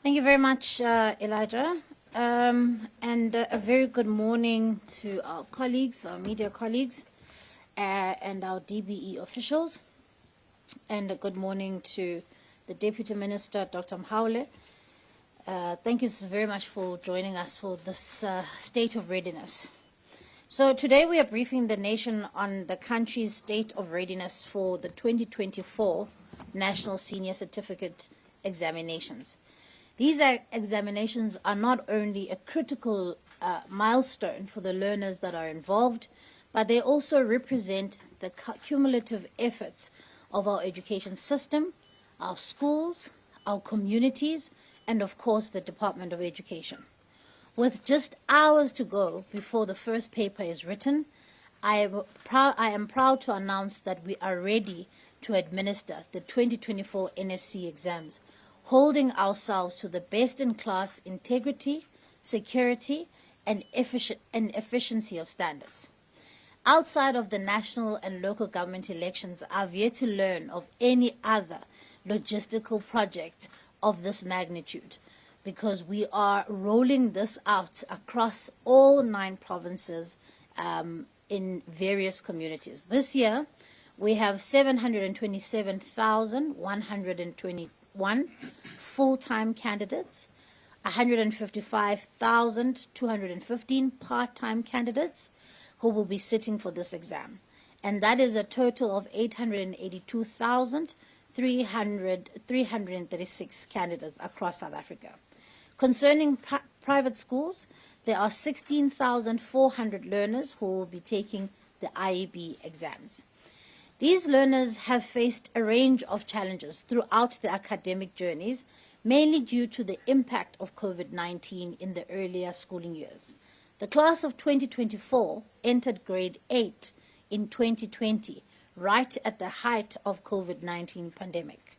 Thank you very much, Elijah. And a very good morning to our colleagues, our media colleagues, and our DBE officials. And a good morning to the Deputy Minister, Dr. Mhaule. Thank you very much for joining us for this state of readiness. So today we are briefing the nation on the country's state of readiness for the 2024 National Senior Certificate Examinations. These examinations are not only a critical milestone for the learners that are involved, but they also represent the cumulative efforts of our education system, our schools, our communities, and of course the Department of Education. With just hours to go before the first paper is written, I am proud to announce that we are ready to administer the 2024 NSC exams, holding ourselves to the best-in-class integrity, security, and efficiency of standards. Outside of the national and local government elections, I've yet to learn of any other logistical project of this magnitude, because we are rolling this out across all 9 provinces in various communities. This year, we have 727,121 full-time candidates, 155,215 part-time candidates who will be sitting for this exam. And that is a total of 882,336 candidates across South Africa. Concerning private schools, there are 16,400 learners who will be taking the IEB exams. These learners have faced a range of challenges throughout their academic journeys, mainly due to the impact of COVID-19 in the earlier schooling years. The class of 2024 entered grade 8 in 2020, right at the height of COVID-19 pandemic.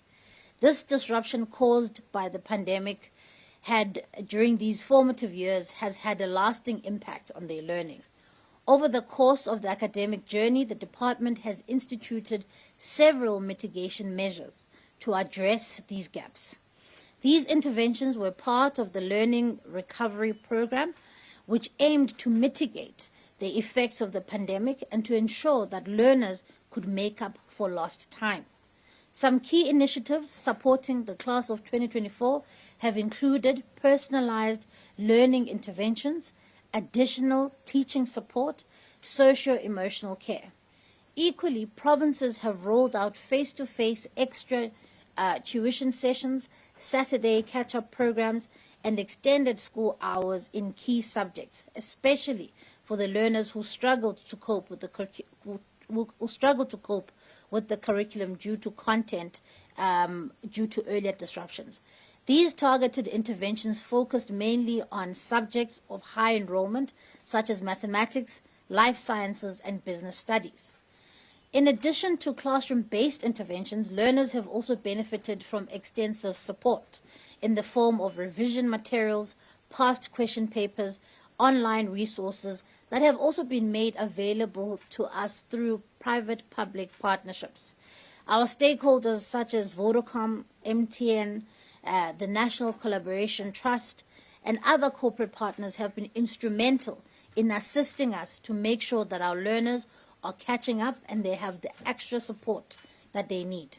This disruption caused by the pandemic during these formative years has had a lasting impact on their learning. Over the course of the academic journey, the department has instituted several mitigation measures to address these gaps. These interventions were part of the Learning Recovery Program, which aimed to mitigate the effects of the pandemic and to ensure that learners could make up for lost time. Some key initiatives supporting the class of 2024 have included personalized learning interventions, additional teaching support, socio-emotional care. Equally, provinces have rolled out face-to-face extra tuition sessions, Saturday catch-up programs, and extended school hours in key subjects, especially for the learners who struggled to cope with the curriculum due to content, due to earlier disruptions. These targeted interventions focused mainly on subjects of high enrollment, such as mathematics, life sciences, and business studies. In addition to classroom-based interventions, learners have also benefited from extensive support in the form of revision materials, past question papers, online resources that have also been made available to us through private-public partnerships. Our stakeholders such as Vodacom, MTN, the National Collaboration Trust, and other corporate partners have been instrumental in assisting us to make sure that our learners are catching up and they have the extra support that they need.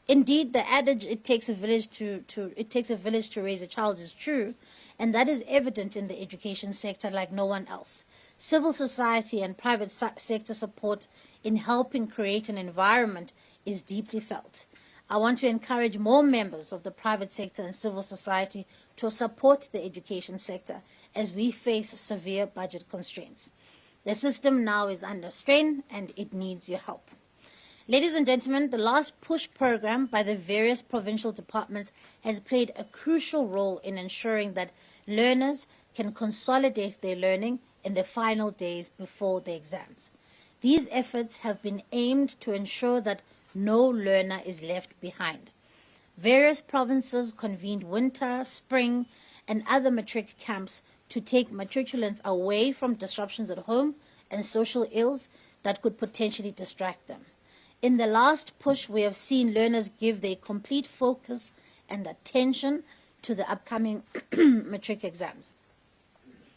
Indeed, the adage "it takes a village to raise a child" is true, and that is evident in the education sector like no one else. Civil society and private sector support in helping create an environment is deeply felt. I want to encourage more members of the private sector and civil society to support the education sector as we face severe budget constraints. The system now is under strain and it needs your help. Ladies and gentlemen, the last push program by the various provincial departments has played a crucial role in ensuring that learners can consolidate their learning in the final days before the exams. These efforts have been aimed to ensure that no learner is left behind. Various provinces convened winter, spring, and other matric camps to take matriculants away from disruptions at home and social ills that could potentially distract them. In the last push, we have seen learners give their complete focus and attention to the upcoming matric exams.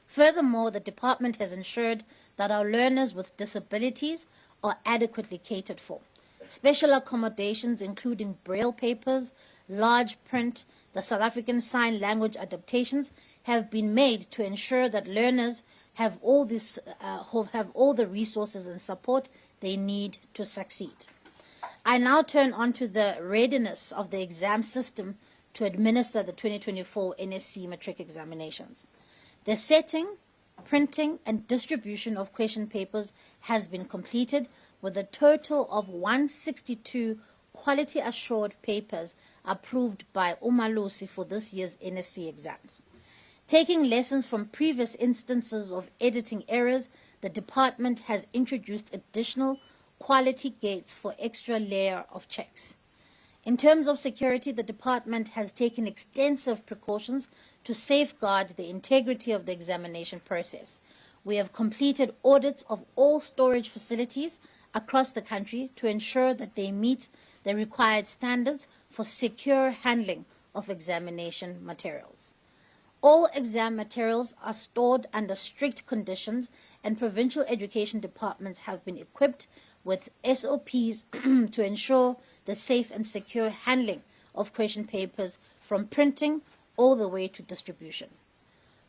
Furthermore, the department has ensured that our learners with disabilities are adequately catered for. Special accommodations, including braille papers, large print, the South African Sign Language adaptations, have been made to ensure that learners have all the resources and support they need to succeed. I now turn on to the readiness of the exam system to administer the 2024 NSC matric examinations. The setting, printing, and distribution of question papers has been completed, with a total of 162 quality assured papers approved by Umalusi for this year's NSC exams. Taking lessons from previous instances of editing errors, the department has introduced additional quality gates for extra layer of checks. In terms of security, the department has taken extensive precautions to safeguard the integrity of the examination process. We have completed audits of all storage facilities across the country to ensure that they meet the required standards for secure handling of examination materials. All exam materials are stored under strict conditions, and provincial education departments have been equipped with SOPs to ensure the safe and secure handling of question papers from printing all the way to distribution.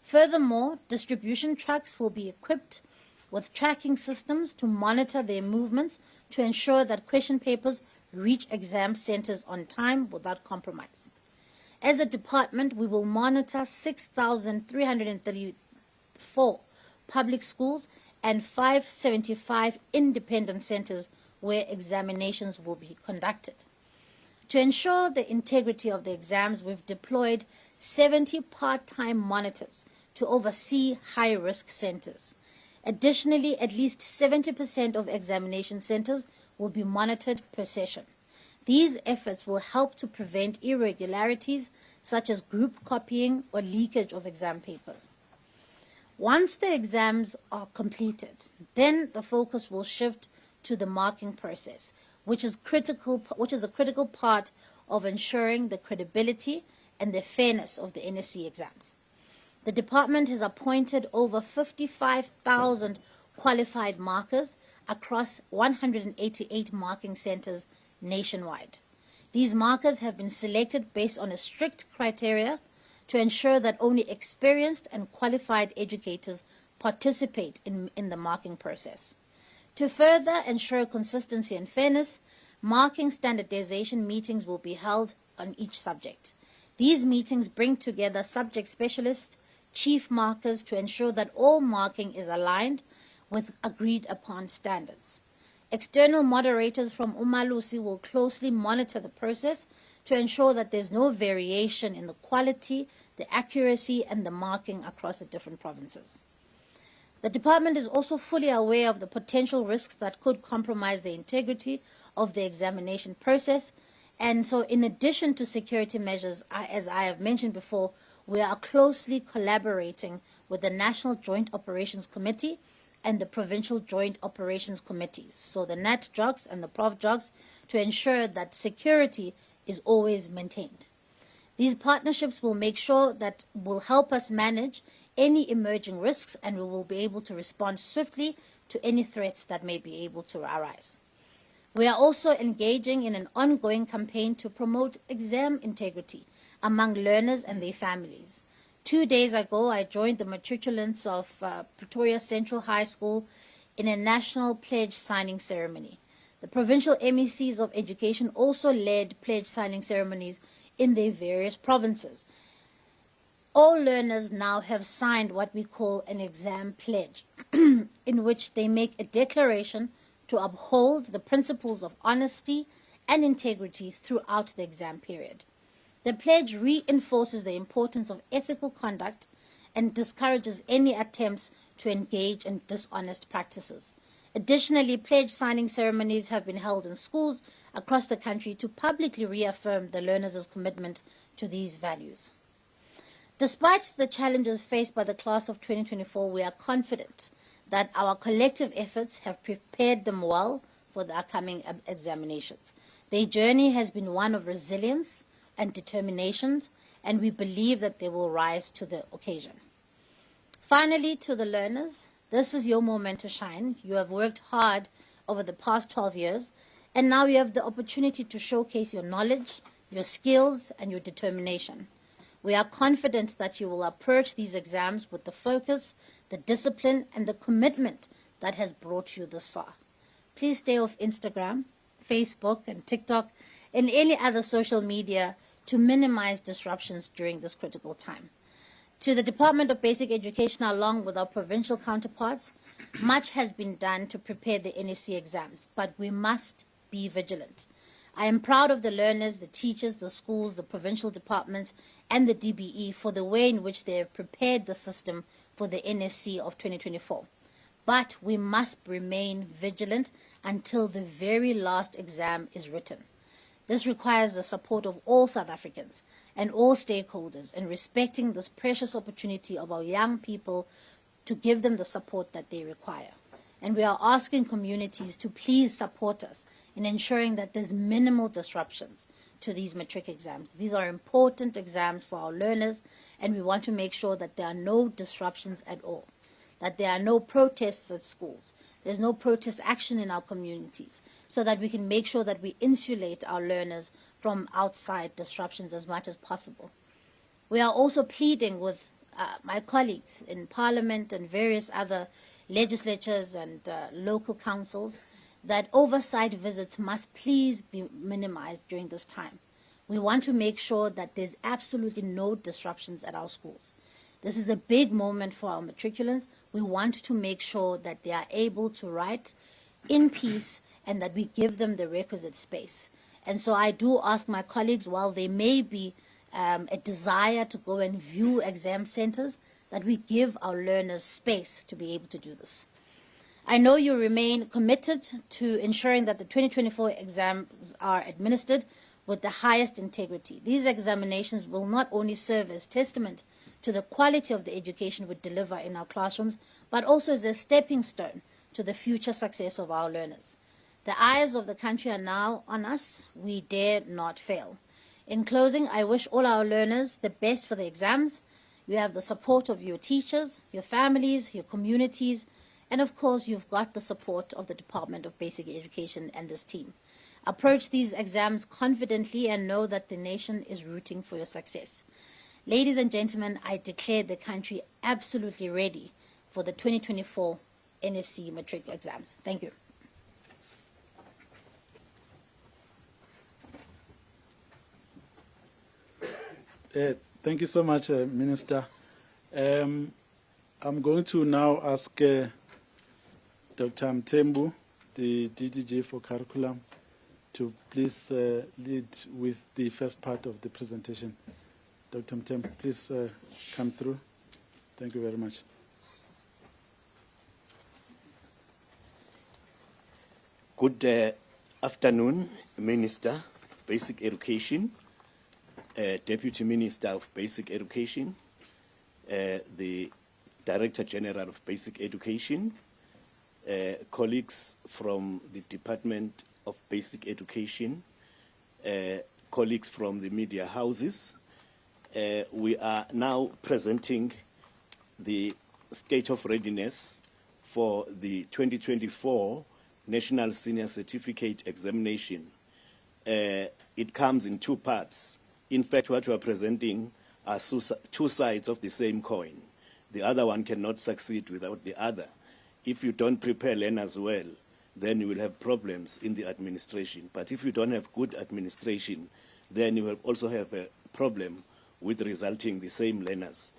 Furthermore, distribution trucks will be equipped with tracking systems to monitor their movements to ensure that question papers reach exam centers on time without compromise. As a department, we will monitor 6,334 public schools and 575 independent centers where examinations will be conducted. To ensure the integrity of the exams, we've deployed 70 part-time monitors to oversee high-risk centers. Additionally, at least 70% of examination centers will be monitored per session. These efforts will help to prevent irregularities such as group copying or leakage of exam papers. Once the exams are completed, then the focus will shift to the marking process, which is a critical part of ensuring the credibility and the fairness of the NSC exams. The department has appointed over 55,000 qualified markers across 188 marking centers nationwide. These markers have been selected based on a strict criteria to ensure that only experienced and qualified educators participate in the marking process. To further ensure consistency and fairness, marking standardization meetings will be held on each subject. These meetings bring together subject specialists, chief markers, to ensure that all marking is aligned with agreed upon standards. External moderators from Umalusi will closely monitor the process to ensure that there's no variation in the quality, the accuracy, and the marking across the different provinces. The department is also fully aware of the potential risks that could compromise the integrity of the examination process, and so in addition to security measures, as I have mentioned before, we are closely collaborating with the National Joint Operations Committee and the Provincial Joint Operations Committees, so the NatJogs and the ProvJogs, to ensure that security is always maintained. These partnerships will make sure that will help us manage any emerging risks, and we will be able to respond swiftly to any threats that may be able to arise. We are also engaging in an ongoing campaign to promote exam integrity among learners and their families. 2 days ago, I joined the matriculants of Pretoria Central High School in a national pledge signing ceremony. The provincial MECs of education also led pledge signing ceremonies in their various provinces. All learners now have signed what we call an exam pledge, in which they make a declaration to uphold the principles of honesty and integrity throughout the exam period. The pledge reinforces the importance of ethical conduct and discourages any attempts to engage in dishonest practices. Additionally, pledge signing ceremonies have been held in schools across the country to publicly reaffirm the learners' commitment to these values. Despite the challenges faced by the class of 2024, we are confident that our collective efforts have prepared them well for the upcoming examinations. Their journey has been one of resilience and determination, and we believe that they will rise to the occasion. Finally, to the learners, this is your moment to shine. You have worked hard over the past 12 years, and now you have the opportunity to showcase your knowledge, your skills, and your determination. We are confident that you will approach these exams with the focus, the discipline, and the commitment that has brought you this far. Please stay off Instagram, Facebook, and TikTok, and any other social media to minimize disruptions during this critical time. To the Department of Basic Education, along with our provincial counterparts, much has been done to prepare the NSC exams, but we must be vigilant. I am proud of the learners, the teachers, the schools, the provincial departments, and the DBE for the way in which they have prepared the system for the NSC of 2024. But we must remain vigilant until the very last exam is written. This requires the support of all South Africans and all stakeholders in respecting this precious opportunity of our young people to give them the support that they require. And we are asking communities to please support us in ensuring that there's minimal disruptions to these matric exams. These are important exams for our learners, and we want to make sure that there are no disruptions at all, that there are no protests at schools, there's no protest action in our communities, so that we can make sure that we insulate our learners from outside disruptions as much as possible. We are also pleading with my colleagues in Parliament and various other legislatures and local councils that oversight visits must please be minimized during this time. We want to make sure that there's absolutely no disruptions at our schools. This is a big moment for our matriculants. We want to make sure that they are able to write in peace and that we give them the requisite space. And so I do ask my colleagues, while there may be a desire to go and view exam centers, that we give our learners space to be able to do this. I know you remain committed to ensuring that the 2024 exams are administered with the highest integrity. These examinations will not only serve as testament to the quality of the education we deliver in our classrooms, but also as a stepping stone to the future success of our learners. The eyes of the country are now on us. We dare not fail. In closing, I wish all our learners the best for the exams. You have the support of your teachers, your families, your communities, and of course, you've got the support of the Department of Basic Education and this team. Approach these exams confidently and know that the nation is rooting for your success. Ladies and gentlemen, I declare the country absolutely ready for the 2024 NSC Matric exams. Thank you. Thank you so much, Minister. I'm going to now ask Dr. Mthembu, the DDG for Curriculum, to please lead with the first part of the presentation. Dr. Mthembu, please come through. Thank you very much. Good afternoon, Minister of Basic Education, Deputy Minister of Basic Education, the Director General of Basic Education, colleagues from the Department of Basic Education, colleagues from the media houses. We are now presenting the state of readiness for the 2024 National Senior Certificate Examination. It comes in two parts. In fact, what we are presenting are two sides of the same coin. The other one cannot succeed without the other. If you don't prepare learners well, then you will have problems in the administration. But if you don't have good administration, then you will also have a problem with resulting the same learners.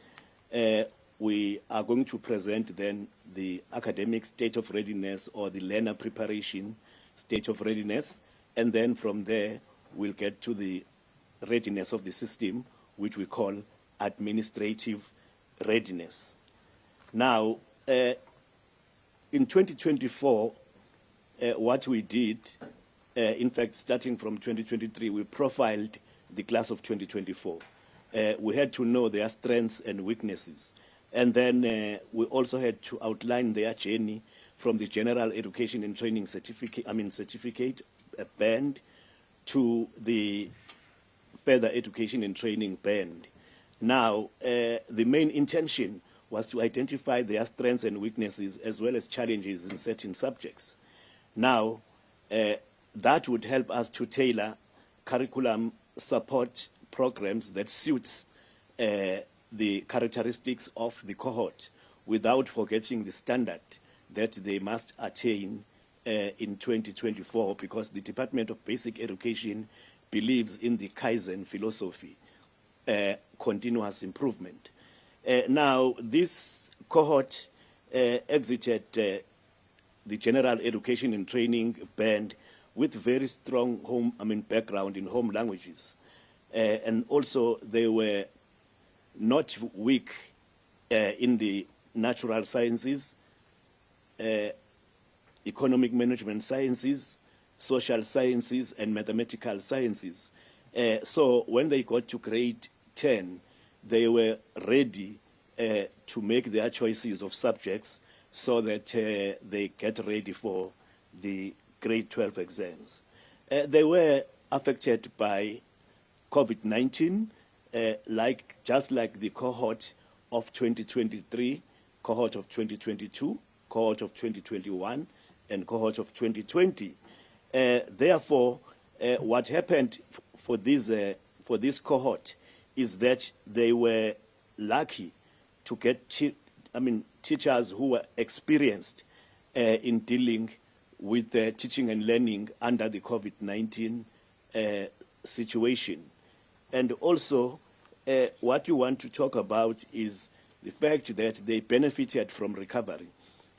We are going to present then the academic state of readiness or the learner preparation state of readiness, and then from there we'll get to the readiness of the system, which we call administrative readiness. Now, in 2024, what we did, in fact, starting from 2023, we profiled the class of 2024. We had to know their strengths and weaknesses. And then we also had to outline their journey from the General Education and Training certificate band to the Further Education and Training band. Now, the main intention was to identify their strengths and weaknesses as well as challenges in certain subjects. Now, that would help us to tailor curriculum support programs that suits the characteristics of the cohort without forgetting the standard that they must attain in 2024, because the Department of Basic Education believes in the Kaizen philosophy, continuous improvement. Now, this cohort exited the general education and training band with very strong background in home languages. And also they were not weak in the natural sciences, economic management sciences, social sciences, and mathematical sciences. So when they got to grade 10, they were ready to make their choices of subjects so that they get ready for the grade 12 exams. They were affected by COVID-19, just like the cohort of 2023, cohort of 2022, cohort of 2021, and cohort of 2020. Therefore, what happened for this cohort is that they were lucky to get teachers who were experienced in dealing with teaching and learning under the COVID-19 situation. And also, what you want to talk about is the fact that they benefited from recovery.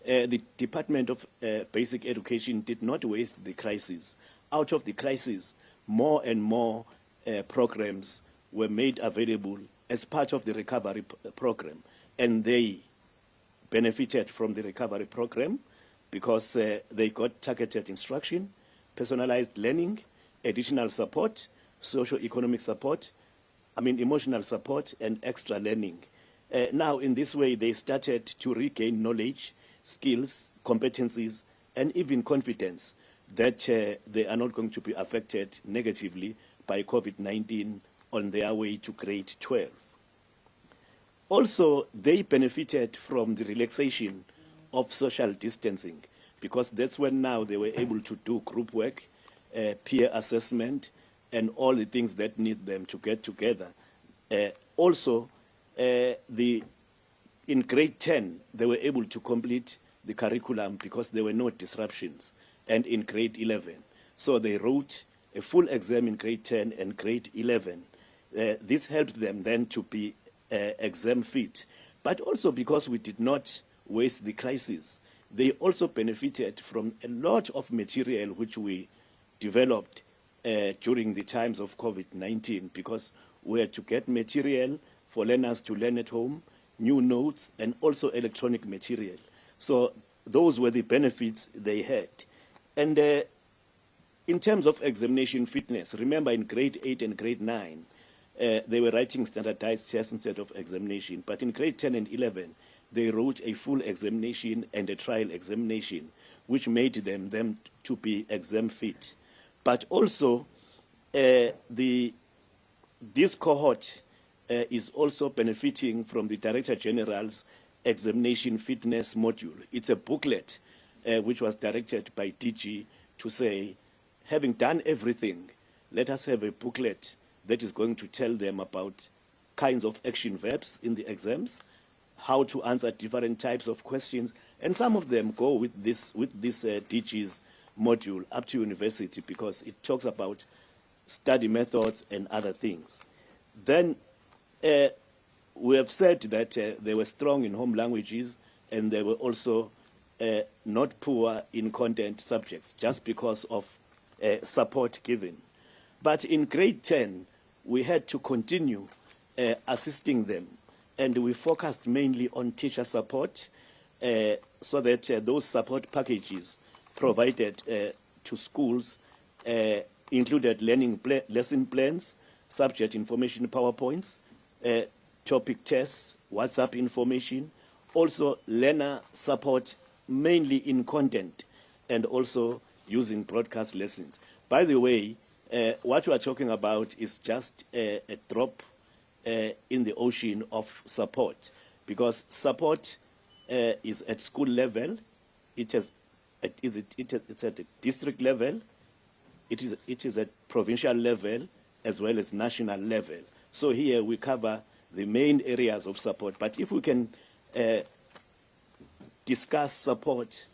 The Department of Basic Education did not waste the crisis. Out of the crisis, more and more programs were made available as part of the recovery program. And they benefited from the recovery program because they got targeted instruction, personalized learning, additional support, socio-economic support, emotional support, and extra learning. Now, in this way, they started to regain knowledge, skills, competencies, and even confidence that they are not going to be affected negatively by COVID-19 on their way to grade 12. Also, they benefited from the relaxation of social distancing, because that's when now they were able to do group work, peer assessment, and all the things that need them to get together. Also, in grade 10, they were able to complete the curriculum because there were no disruptions, and in grade 11. So they wrote a full exam in grade 10 and grade 11. This helped them then to be exam fit. But also because we did not waste the crisis, they also benefited from a lot of material which we developed during the times of COVID-19, because we had to get material for learners to learn at home, new notes, and also electronic material. So those were the benefits they had. And in terms of examination fitness, remember in grade 8 and grade 9, they were writing standardized tests instead of examination. But in grade 10 and 11, they wrote a full examination and a trial examination, which made them to be exam fit. But also, this cohort is also benefiting from the Director General's examination fitness module. It's a booklet which was directed by DG to say, having done everything, let us have a booklet that is going to tell them about kinds of action verbs in the exams, how to answer different types of questions, and some of them go with this DG's module up to university because it talks about study methods and other things. Then we have said that they were strong in home languages and they were also not poor in content subjects just because of support given. But in grade 10, we had to continue assisting them, and we focused mainly on teacher support so that those support packages provided to schools included lesson plans, subject information PowerPoints, topic tests, WhatsApp information, also learner support mainly in content, and also using broadcast lessons. By the way, what we are talking about is just a drop in the ocean of support, because support is at school level, it's at the district level, it is at provincial level, as well as national level. So here we cover the main areas of support. But if we can discuss support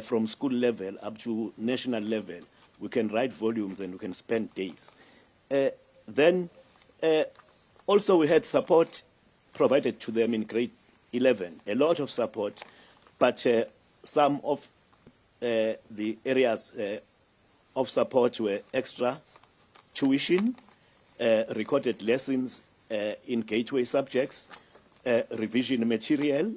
from school level up to national level, we can write volumes and we can spend days. Then also we had support provided to them in grade 11, a lot of support, but some of the areas of support were extra tuition, recorded lessons in gateway subjects, revision material,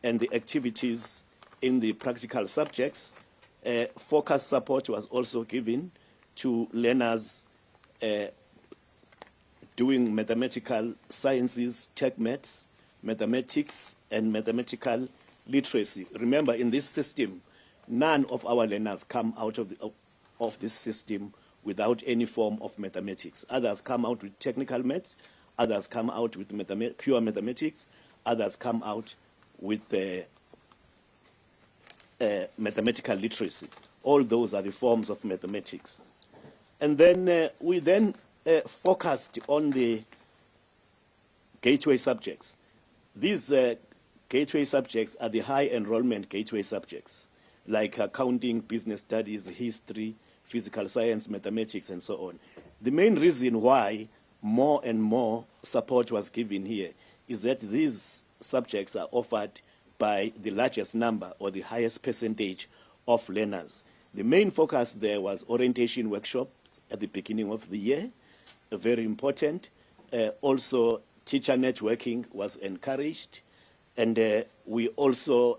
and the activities in the practical subjects. Focus support was also given to learners doing mathematical sciences, tech maths, mathematics, and mathematical literacy. Remember, in this system, none of our learners come out of this system without any form of mathematics. Others come out with technical maths, others come out with pure mathematics, others come out with mathematical literacy. All those are the forms of mathematics. And then we then focused on the gateway subjects. These gateway subjects are the high enrollment gateway subjects, like accounting, business studies, history, physical science, mathematics, and so on. The main reason why more and more support was given here is that these subjects are offered by the largest number or the highest percentage of learners. The main focus there was orientation workshops at the beginning of the year, very important. Also, teacher networking was encouraged, and we also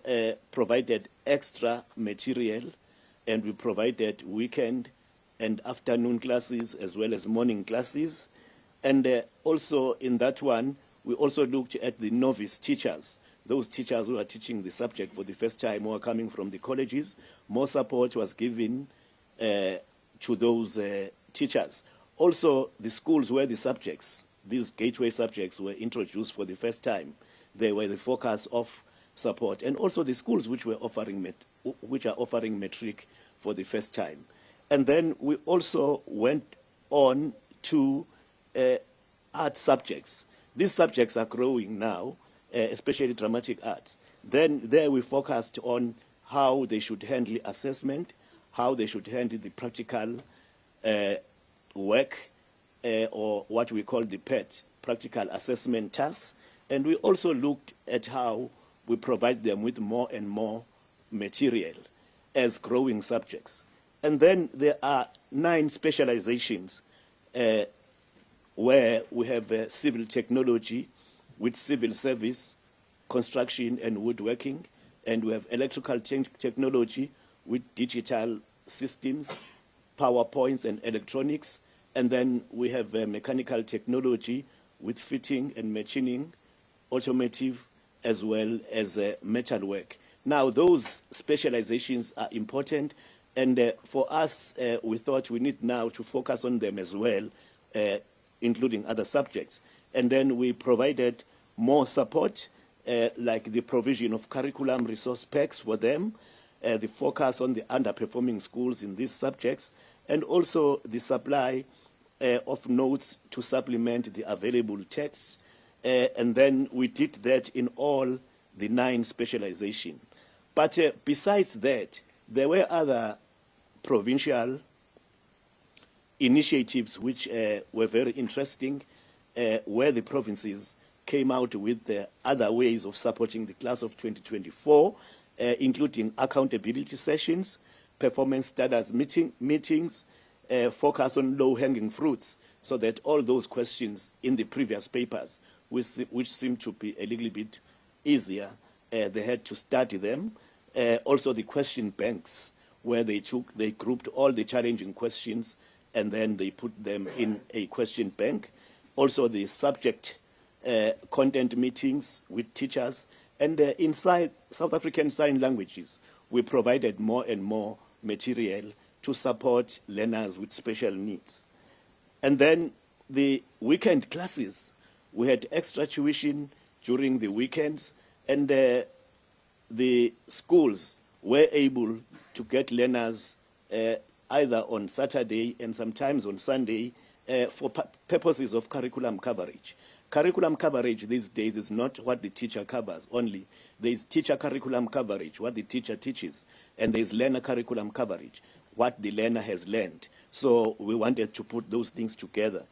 provided extra material, and we provided weekend and afternoon classes as well as morning classes. And also in that one, we also looked at the novice teachers, those teachers who are teaching the subject for the first time, who are coming from the colleges. More support was given to those teachers. Also, the schools where the subjects, these gateway subjects, were introduced for the first time, they were the focus of support. And also the schools which are offering Matric for the first time. And then we also went on to art subjects. These subjects are growing now, especially dramatic arts. Then there we focused on how they should handle assessment, how they should handle the practical work, or what we call the PET, practical assessment tasks. And we also looked at how we provide them with more and more material as growing subjects. And then there are 9 specializations where we have civil technology with civil service, construction and woodworking, and we have electrical technology with digital systems, PowerPoints and electronics, and then we have mechanical technology with fitting and machining, automotive, as well as metalwork. Now, those specializations are important, and for us, we thought we need now to focus on them as well, including other subjects. And then we provided more support, like the provision of curriculum resource packs for them, the focus on the underperforming schools in these subjects, and also the supply of notes to supplement the available texts. And then we did that in all the 9 specializations. But besides that, there were other provincial initiatives which were very interesting, where the provinces came out with other ways of supporting the class of 2024, including accountability sessions, performance standards meetings, focus on low-hanging fruits, so that all those questions in the previous papers, which seemed to be a little bit easier, they had to study them. Also the question banks, where they grouped all the challenging questions and then they put them in a question bank. Also the subject content meetings with teachers. And inside South African Sign Languages, we provided more and more material to support learners with special needs. And then the weekend classes We had extra tuition during the weekends, and the schools were able to get learners either on Saturday and sometimes on Sunday for purposes of curriculum coverage. Curriculum coverage these days is not what the teacher covers only. There is teacher curriculum coverage, what the teacher teaches, and there is learner curriculum coverage, what the learner has learned. So we wanted to put those things together.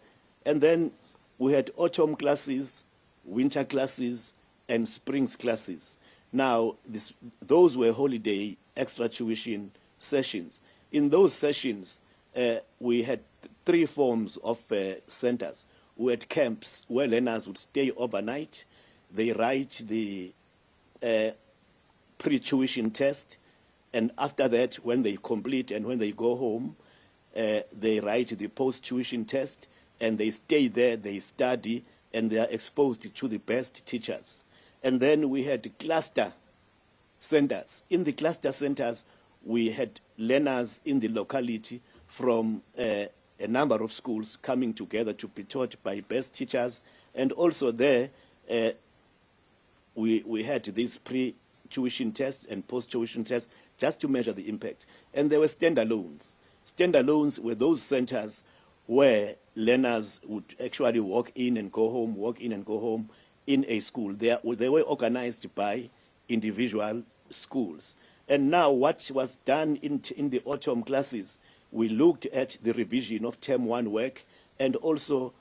And then we had autumn classes, winter classes, and springs classes. Now, those were holiday extra tuition sessions. In those sessions, we had three forms of centers. We had camps where learners would stay overnight. They write the pre-tuition test, and after that, when they complete and when they go home, they write the post-tuition test, and they stay there, they study, and they are exposed to the best teachers. And then we had cluster centers. In the cluster centers, we had learners in the locality from a number of schools coming together to be taught by best teachers. And also there, we had these pre-tuition tests and post-tuition tests just to measure the impact. And there were standalones. Standalones were those centers where learners would actually walk in and go home, in a school. They were organized by individual schools. And now what was done in the autumn classes, we looked at the revision of Term 1 work and also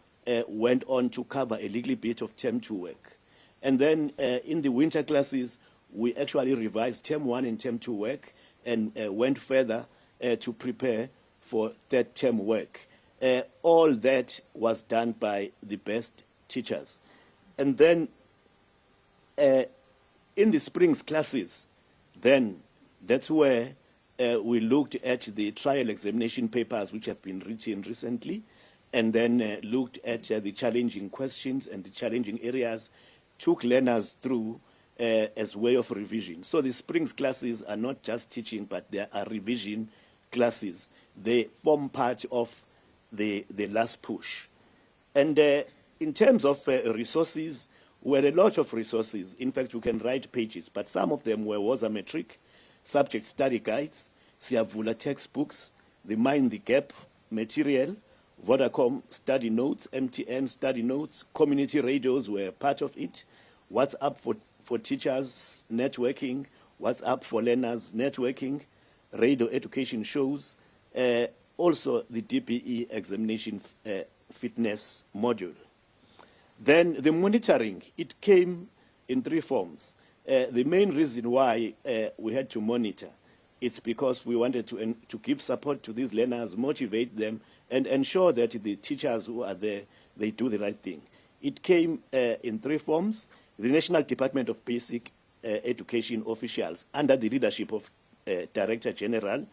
went on to cover a little bit of Term 2 work. And then in the winter classes, we actually revised Term 1 and Term 2 work and went further to prepare for third term work. All that was done by the best teachers. And then in the springs classes, then that's where we looked at the trial examination papers which have been written recently, and then looked at the challenging questions and the challenging areas, took learners through as way of revision. So the springs classes are not just teaching, but they are revision classes. They form part of the last push. And in terms of resources, we had a lot of resources. In fact, we can write pages, but some of them were Matric, subject study guides, Siavula textbooks, the Mind the Gap material, Vodacom study notes, MTN study notes, community radios were part of it, WhatsApp for teachers networking, WhatsApp for learners networking, radio education shows, also the DBE examination fitness module. Then the monitoring, it came in three forms. The main reason why we had to monitor, it's because we wanted to give support to these learners, motivate them, and ensure that the teachers who are there, they do the right thing. It came in three forms. The National Department of Basic Education officials, under the leadership of Director General,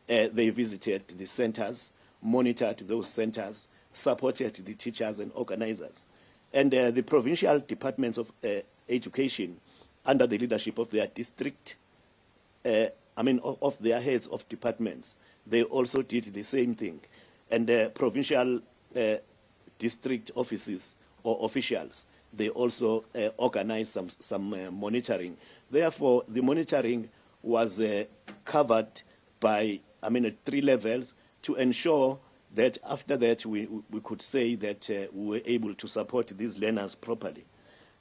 they visited the centers, monitored those centers, supported the teachers and organizers. And the provincial departments of education, under the leadership of their district, of their heads of departments, they also did the same thing. And the provincial district offices or officials, they also organized some monitoring. Therefore, the monitoring was covered by, at three levels to ensure that after that we could say that we were able to support these learners properly.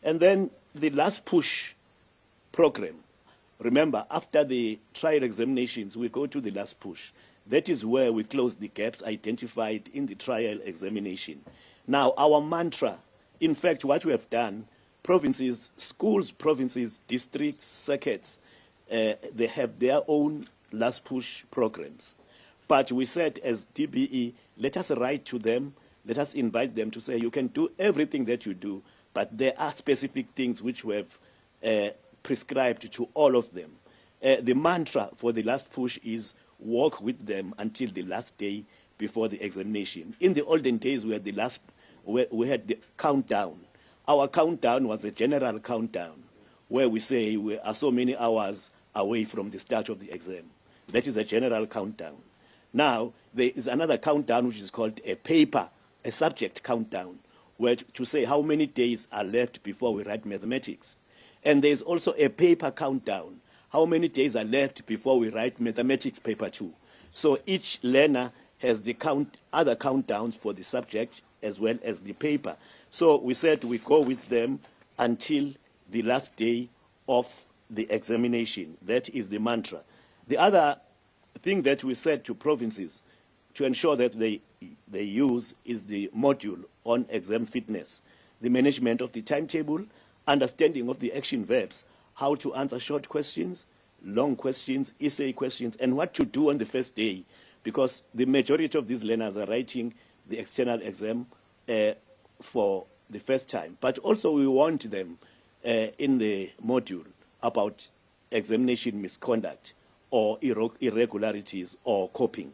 And then the last push program. Remember, after the trial examinations, we go to the last push. That is where we close the gaps identified in the trial examination. Now, our mantra, in fact, what we have done, provinces, schools, provinces, districts, circuits, they have their own last push programs. But we said as DBE, let us write to them, let us invite them to say, you can do everything that you do, but there are specific things which we have prescribed to all of them. The mantra for the last push is work with them until the last day before the examination. In the olden days, we had the countdown. Our countdown was a general countdown where we say we are so many hours away from the start of the exam. That is a general countdown. Now, there is another countdown which is called a subject countdown, were to say how many days are left before we write mathematics. And there's also a paper countdown. How many days are left before we write mathematics paper 2? So each learner has the other countdowns for the subject as well as the paper. So we said we go with them until the last day of the examination. That is the mantra. The other thing that we said to provinces to ensure that they use is the module on exam fitness, the management of the timetable, understanding of the action verbs, how to answer short questions, long questions, essay questions, and what to do on the first day, because the majority of these learners are writing the external exam for the first time. But also we want them in the module about examination misconduct or irregularities or copying.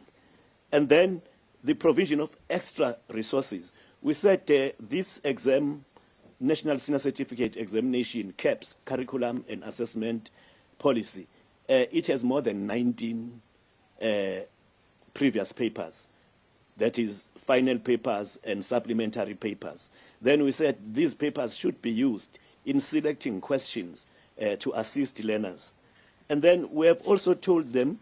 And then the provision of extra resources. We said this exam, National Senior Certificate Examination, CAPS, Curriculum and Assessment Policy, it has more than 19 previous papers. That is final papers and supplementary papers. Then we said these papers should be used in selecting questions to assist learners. And then we have also told them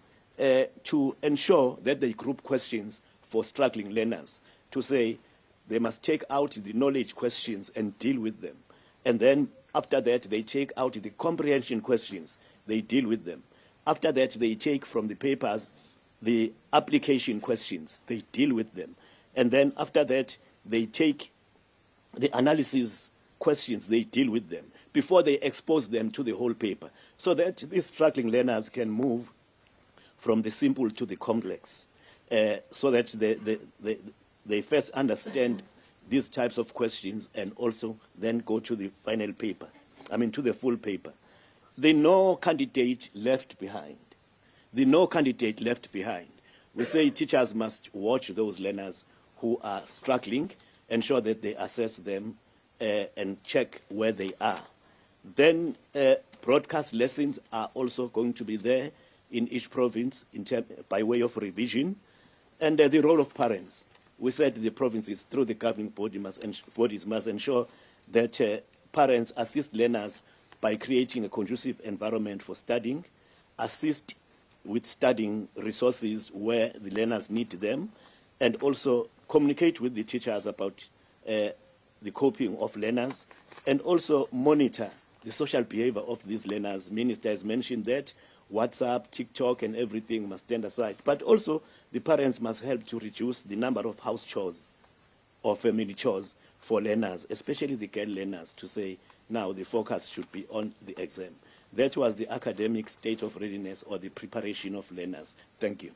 to ensure that they group questions for struggling learners, to say they must take out the knowledge questions and deal with them. And then after that, they take out the comprehension questions, they deal with them. After that, they take from the papers the application questions, they deal with them. And then after that, they take the analysis questions, they deal with them before they expose them to the whole paper, so that these struggling learners can move from the simple to the complex, so that they first understand these types of questions and also then go to the final paper, to the full paper. The no candidate left behind. The no candidate left behind. We say teachers must watch those learners who are struggling, ensure that they assess them and check where they are. Then broadcast lessons are also going to be there in each province by way of revision. And the role of parents. We said the provinces, through the governing bodies, must ensure that parents assist learners by creating a conducive environment for studying, assist with studying resources where the learners need them, and also communicate with the teachers about the coping of learners, and also monitor the social behavior of these learners. Minister has mentioned that WhatsApp, TikTok, and everything must stand aside. But also, the parents must help to reduce the number of house chores or family chores for learners, especially the girl learners, to say, now the focus should be on the exam. That was the academic state of readiness or the preparation of learners. Thank you.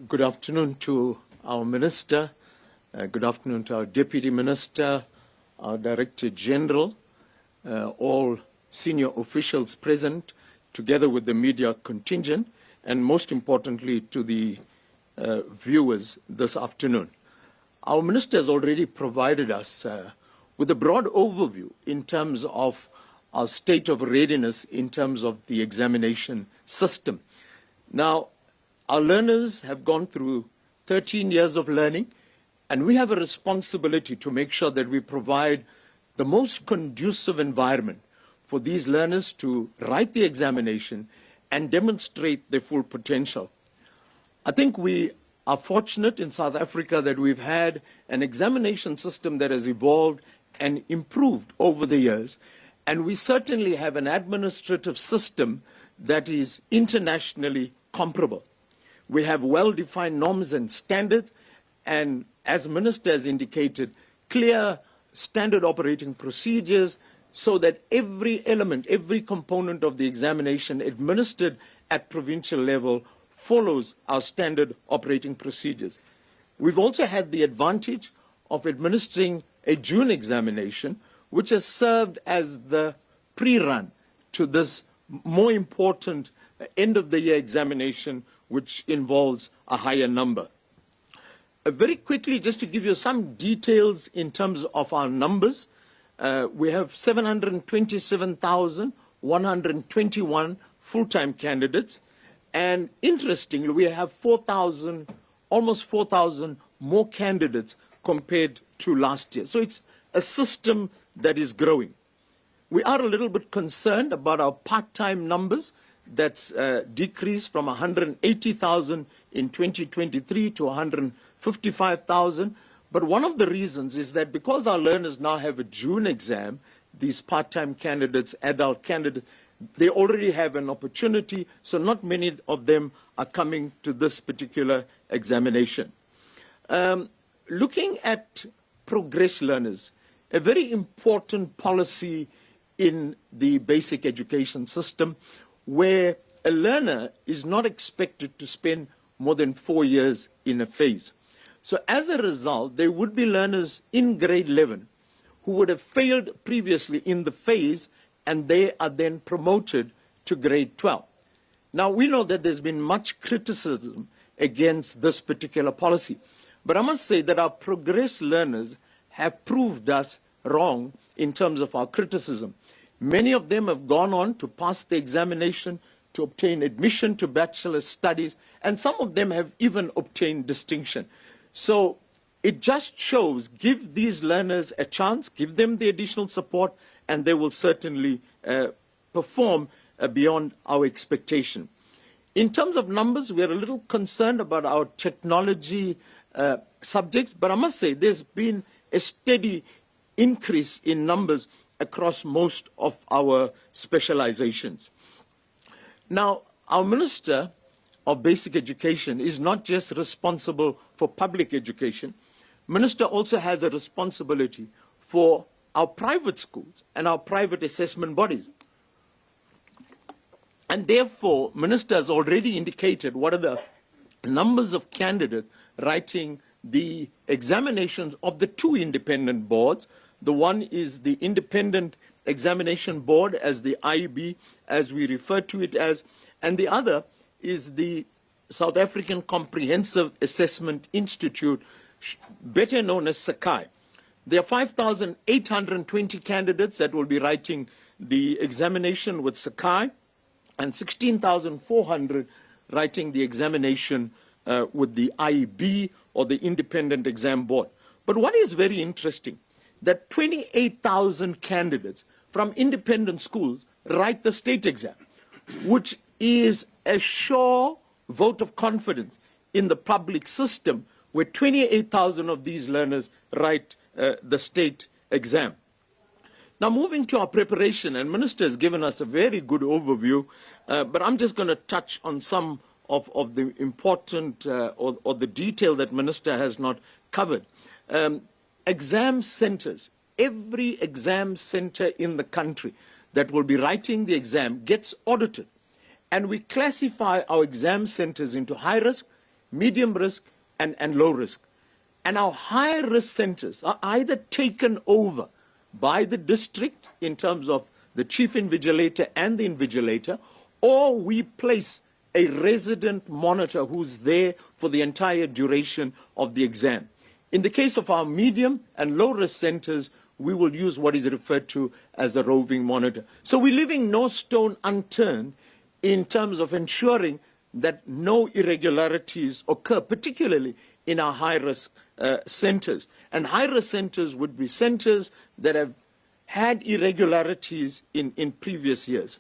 Good afternoon to our Minister. Good afternoon to our Deputy Minister, our Director General, all senior officials present, together with the media contingent, and most importantly to the viewers this afternoon. Our Minister has already provided us with a broad overview in terms of our state of readiness in terms of the examination system. Now, our learners have gone through 13 years of learning, and we have a responsibility to make sure that we provide the most conducive environment for these learners to write the examination and demonstrate their full potential. I think we are fortunate in South Africa that we've had an examination system that has evolved and improved over the years, and we certainly have an administrative system that is internationally comparable. We have well-defined norms and standards, and as Minister has indicated, clear standard operating procedures so that every element, every component of the examination administered at provincial level follows our standard operating procedures. We've also had the advantage of administering a June examination, which has served as the pre-run to this more important end-of-the-year examination, which involves a higher number. Very quickly, just to give you some details in terms of our numbers, we have 727,121 full-time candidates. And interestingly, we have 4,000, almost 4,000 more candidates compared to last year. So it's a system that is growing. We are a little bit concerned about our part-time numbers. That's decreased from 180,000 in 2023 to 155,000. But one of the reasons is that because our learners now have a June exam, these part-time candidates, adult candidates, they already have an opportunity, so not many of them are coming to this particular examination. Looking at progress learners, a very important policy in the basic education system where a learner is not expected to spend more than 4 years in a phase. So as a result, there would be learners in grade 11 who would have failed previously in the phase, and they are then promoted to grade 12. Now, we know that there's been much criticism against this particular policy, but I must say that our progress learners have proved us wrong in terms of our criticism. Many of them have gone on to pass the examination, to obtain admission to bachelor's studies, and some of them have even obtained distinction. So it just shows, give these learners a chance, give them the additional support, and they will certainly perform beyond our expectation. In terms of numbers, we are a little concerned about our technology subjects, but I must say there's been a steady increase in numbers across most of our specializations. Now, our Minister of Basic Education is not just responsible for public education. Minister also has a responsibility for our private schools and our private assessment bodies. And therefore, Minister has already indicated what are the numbers of candidates writing the examinations of the two independent boards. The one is the Independent Examination Board, as the IB, as we refer to it as, and the other is the South African Comprehensive Assessment Institute, better known as Sakai. There are 5,820 candidates that will be writing the examination with Sakai, and 16,400 writing the examination with the IB, or the Independent Exam Board. But what is very interesting, that 28,000 candidates from independent schools write the state exam, which is a sure vote of confidence in the public system, where 28,000 of these learners write the state exam. Now, moving to our preparation, and Minister has given us a very good overview, but I'm just going to touch on some of the important or the detail that Minister has not covered. Exam centers, every exam center in the country that will be writing the exam gets audited. And we classify our exam centers into high risk, medium risk, and low risk. And our high risk centers are either taken over by the district in terms of the chief invigilator and the invigilator, or we place a resident monitor who's there for the entire duration of the exam. In the case of our medium and low risk centers, we will use what is referred to as a roving monitor. So we're leaving no stone unturned in terms of ensuring that no irregularities occur, particularly in our high-risk centers. And high-risk centers would be centers that have had irregularities in previous years.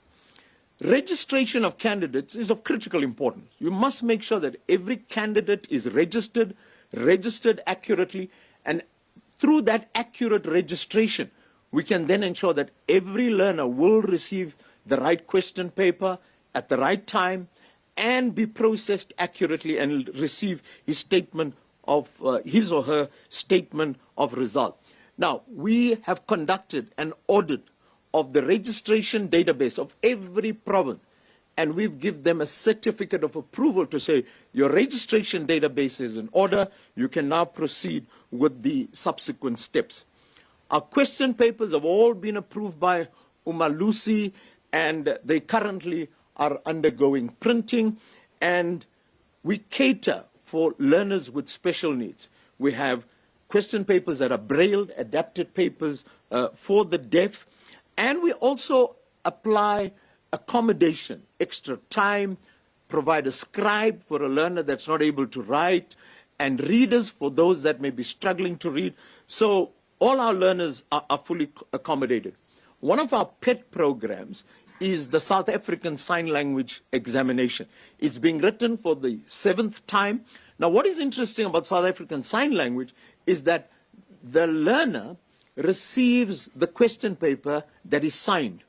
Registration of candidates is of critical importance. You must make sure that every candidate is registered accurately, and through that accurate registration, we can then ensure that every learner will receive the right question paper at the right time and be processed accurately and receive his statement of his or her statement of result. Now, we have conducted an audit of the registration database of every province, and we've given them a certificate of approval to say your registration database is in order, you can now proceed with the subsequent steps. Our question papers have all been approved by Umalusi, and they currently are undergoing printing, and we cater for learners with special needs. We have question papers that are brailled, adapted papers for the deaf, and we also apply a accommodation, extra time, provide a scribe for a learner that's not able to write, and readers for those that may be struggling to read. So all our learners are fully accommodated. One of our pet programs is the South African Sign Language Examination. It's being written for the 7th time. Now, what is interesting about South African Sign Language is that the learner receives the question paper that is signed.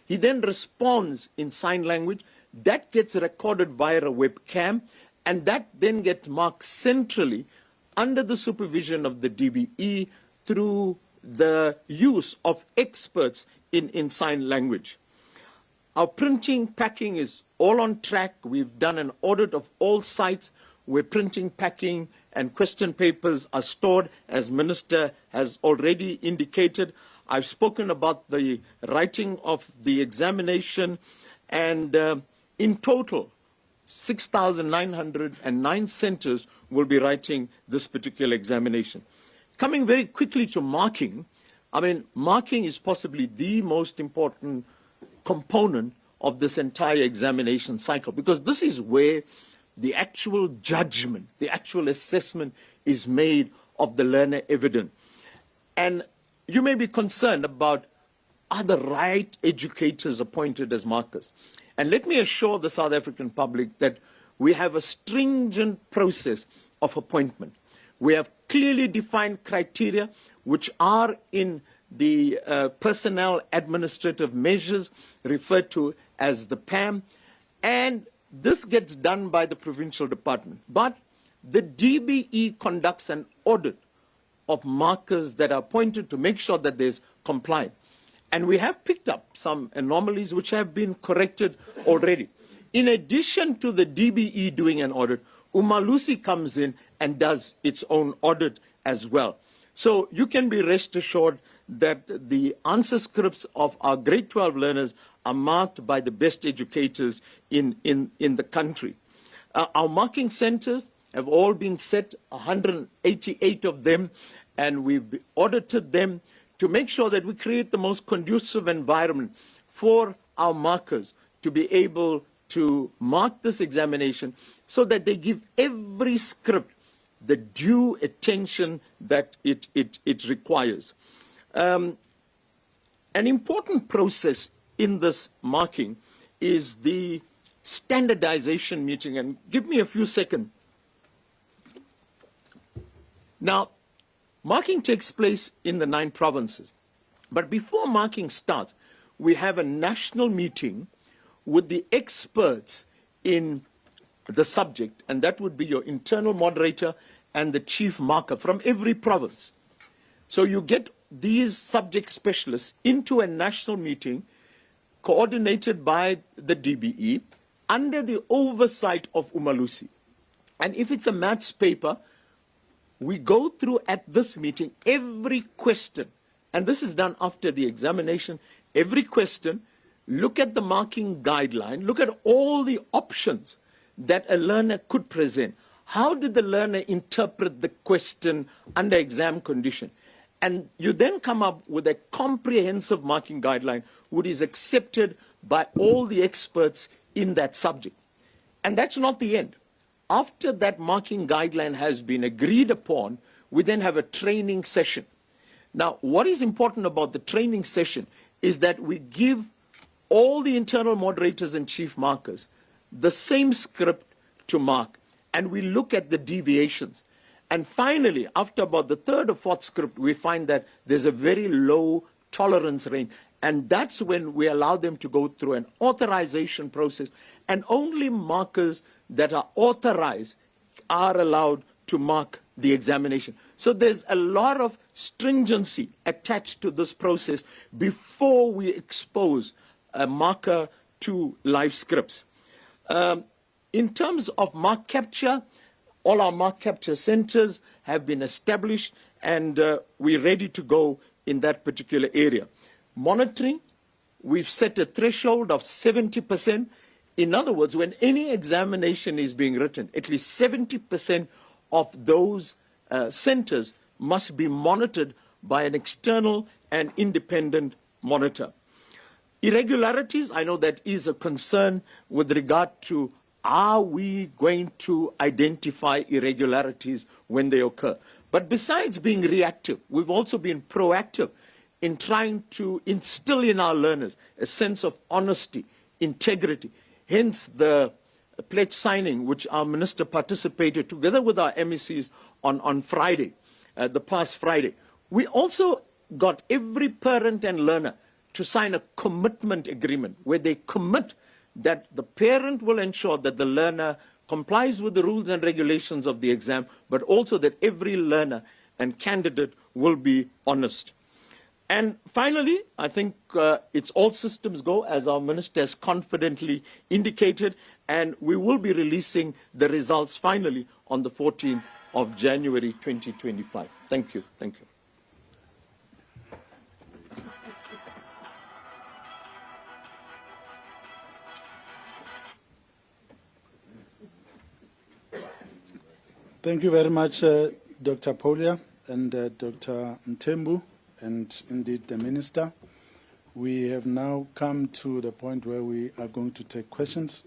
He then responds in sign language. That gets recorded via a webcam, and that then gets marked centrally under the supervision of the DBE through the use of experts in sign language. Our printing, packing is all on track. We've done an audit of all sites where printing, packing, and question papers are stored, as Minister has already indicated. I've spoken about the writing of the examination, and in total, 6,909 centers will be writing this particular examination. Coming very quickly to marking, I mean, marking is possibly the most important component of this entire examination cycle, because this is where the actual judgment, the actual assessment is made of the learner evident. And you may be concerned about, are the right educators appointed as markers? And let me assure the South African public that we have a stringent process of appointment. We have clearly defined criteria which are in the personnel administrative measures referred to as the PAM, and this gets done by the provincial department. But the DBE conducts an audit of markers that are appointed to make sure that there's compliance. And we have picked up some anomalies which have been corrected already. In addition to the DBE doing an audit, Umalusi comes in and does its own audit as well. So you can be rest assured that the answer scripts of our grade 12 learners are marked by the best educators in the country. Our marking centers have all been set, 188 of them, and we've audited them to make sure that we create the most conducive environment for our markers to be able to mark this examination so that they give every script the due attention that it requires. An important process in this marking is the standardization meeting, and give me a few seconds. Now, marking takes place in the 9 provinces, but before marking starts, we have a national meeting with the experts in the subject, and that would be your internal moderator and the chief marker from every province. So you get these subject specialists into a national meeting coordinated by the DBE under the oversight of Umalusi. And if it's a maths paper, we go through at this meeting every question, and this is done after the examination, every question, look at the marking guideline, look at all the options that a learner could present. How did the learner interpret the question under exam condition? And you then come up with a comprehensive marking guideline which is accepted by all the experts in that subject. And that's not the end. After that marking guideline has been agreed upon, we then have a training session. Now, what is important about the training session is that we give all the internal moderators and chief markers the same script to mark, and we look at the deviations. And finally, after about the 3rd or 4th script, we find that there's a very low tolerance range. And that's when we allow them to go through an authorization process. And only markers that are authorized are allowed to mark the examination. So there's a lot of stringency attached to this process before we expose a marker to live scripts. In terms of mark capture, all our mark capture centers have been established, and we're ready to go in that particular area. Monitoring, we've set a threshold of 70%. In other words, when any examination is being written, at least 70% of those centers must be monitored by an external and independent monitor. Irregularities, I know that is a concern with regard to, are we going to identify irregularities when they occur? But besides being reactive, we've also been proactive in trying to instill in our learners a sense of honesty, integrity. Hence the pledge signing, which our minister participated together with our MECs on Friday, the past Friday. We also got every parent and learner to sign a commitment agreement where they commit that the parent will ensure that the learner complies with the rules and regulations of the exam, but also that every learner and candidate will be honest. And finally, I think it's all systems go, as our minister has confidently indicated, and we will be releasing the results finally on the 14th of January 2025. Thank you. Thank you. Thank you very much, Dr. Polia and Dr. Mthembu, and indeed the Minister. We have now come to the point where we are going to take questions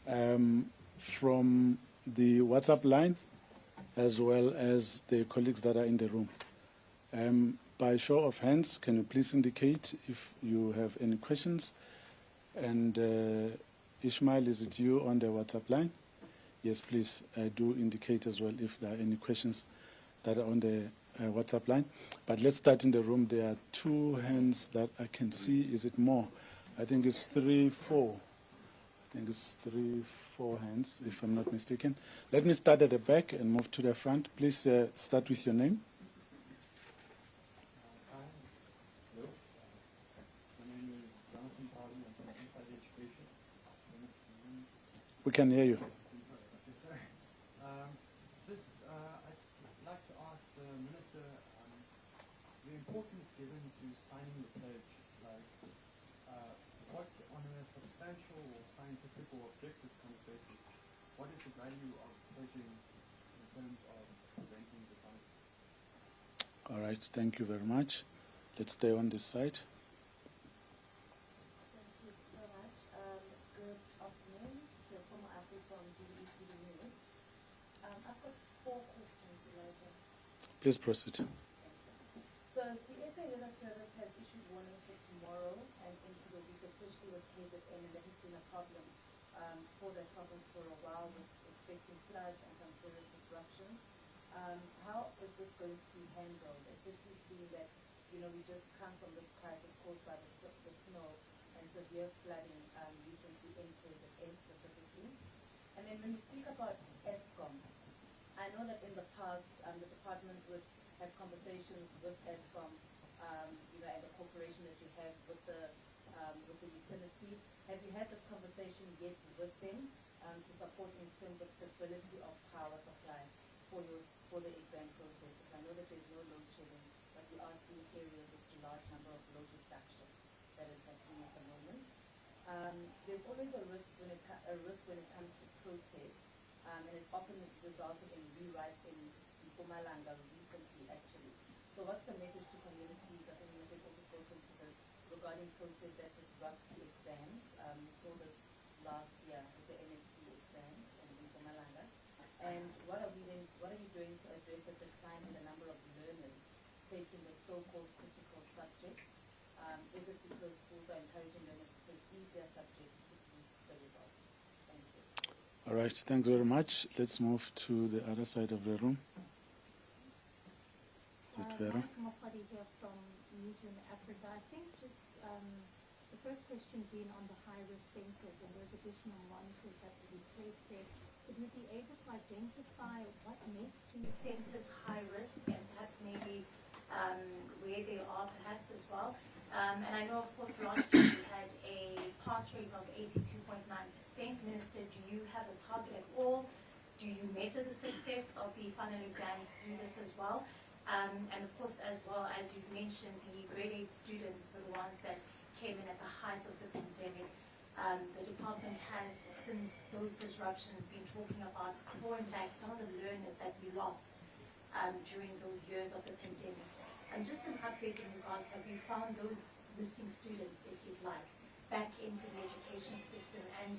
from the WhatsApp line, as well as the colleagues that are in the room. By show of hands, can you please indicate if you have any questions? And Ishmael, is it you on the WhatsApp line? Yes, please do indicate as well if there are any questions that are on the WhatsApp line. But let's start in the room. There are 2 hands that I can see. Is it more? I think it's 3, 4. I think it's 3, 4 hands, if I'm not mistaken. Let me start at the back and move to the front. Please start with your name. We can hear you. What is the value of pledging in terms of preventing dishonesty? All right, thank you very much. Let's stay on this side. Thank you so much. Good afternoon. It's former athlete from DBE Minister. I've got 4 questions, Elijah. Please proceed. So the SA Weather Service has issued warnings for tomorrow and into the week, especially with KZN, and that has been a problem for the province for a while, with expecting floods and some serious disruptions. How is this going to be handled, especially seeing that, you know, we just come from this crisis caused by the snow and severe flooding recently in KZN specifically? And then when we speak about ESCOM, I know that in the past the department would have conversations with ESCOM, you know, and the cooperation that you have with the utility. Have you had this conversation yet with them to support in terms of stability of power supply for the exam processes? I know that there's no load shedding, but we are seeing areas with a large number of load reduction that is happening at the moment. There's always a risk when it comes to protests, and it's often resulted in rewrites in Mpumalanga recently, actually. So what's the message to communities? I think we have also spoken to this regarding protests that disrupt the exams. We saw this last year with the MSc exams in Mpumalanga. And what are you doing to address the decline in the number of learners taking the so-called critical subjects? Is it because schools are encouraging learners to take easier subjects to boost the results? Thank you. All right, thanks very much. Let's move to the other side of the room. Vera? Mopadi here from Newsroom Africa. I think just the first question being on the high-risk centres and those additional monitors that will be placed there. Would we be able to identify what makes these centres high risk and perhaps maybe where they are perhaps as well? And I know, of course, last year we had a pass rate of 82.9%. Minister, do you have a target at all? Do you measure the success of the final exams through this as well? And of course, as well as you've mentioned, the grade 8 students were the ones that came in at the height of the pandemic. The department has, since those disruptions, been talking about clawing back some of the learners that we lost during those years of the pandemic. And just an update in regards, have you found those missing students, if you'd like, back into the education system. And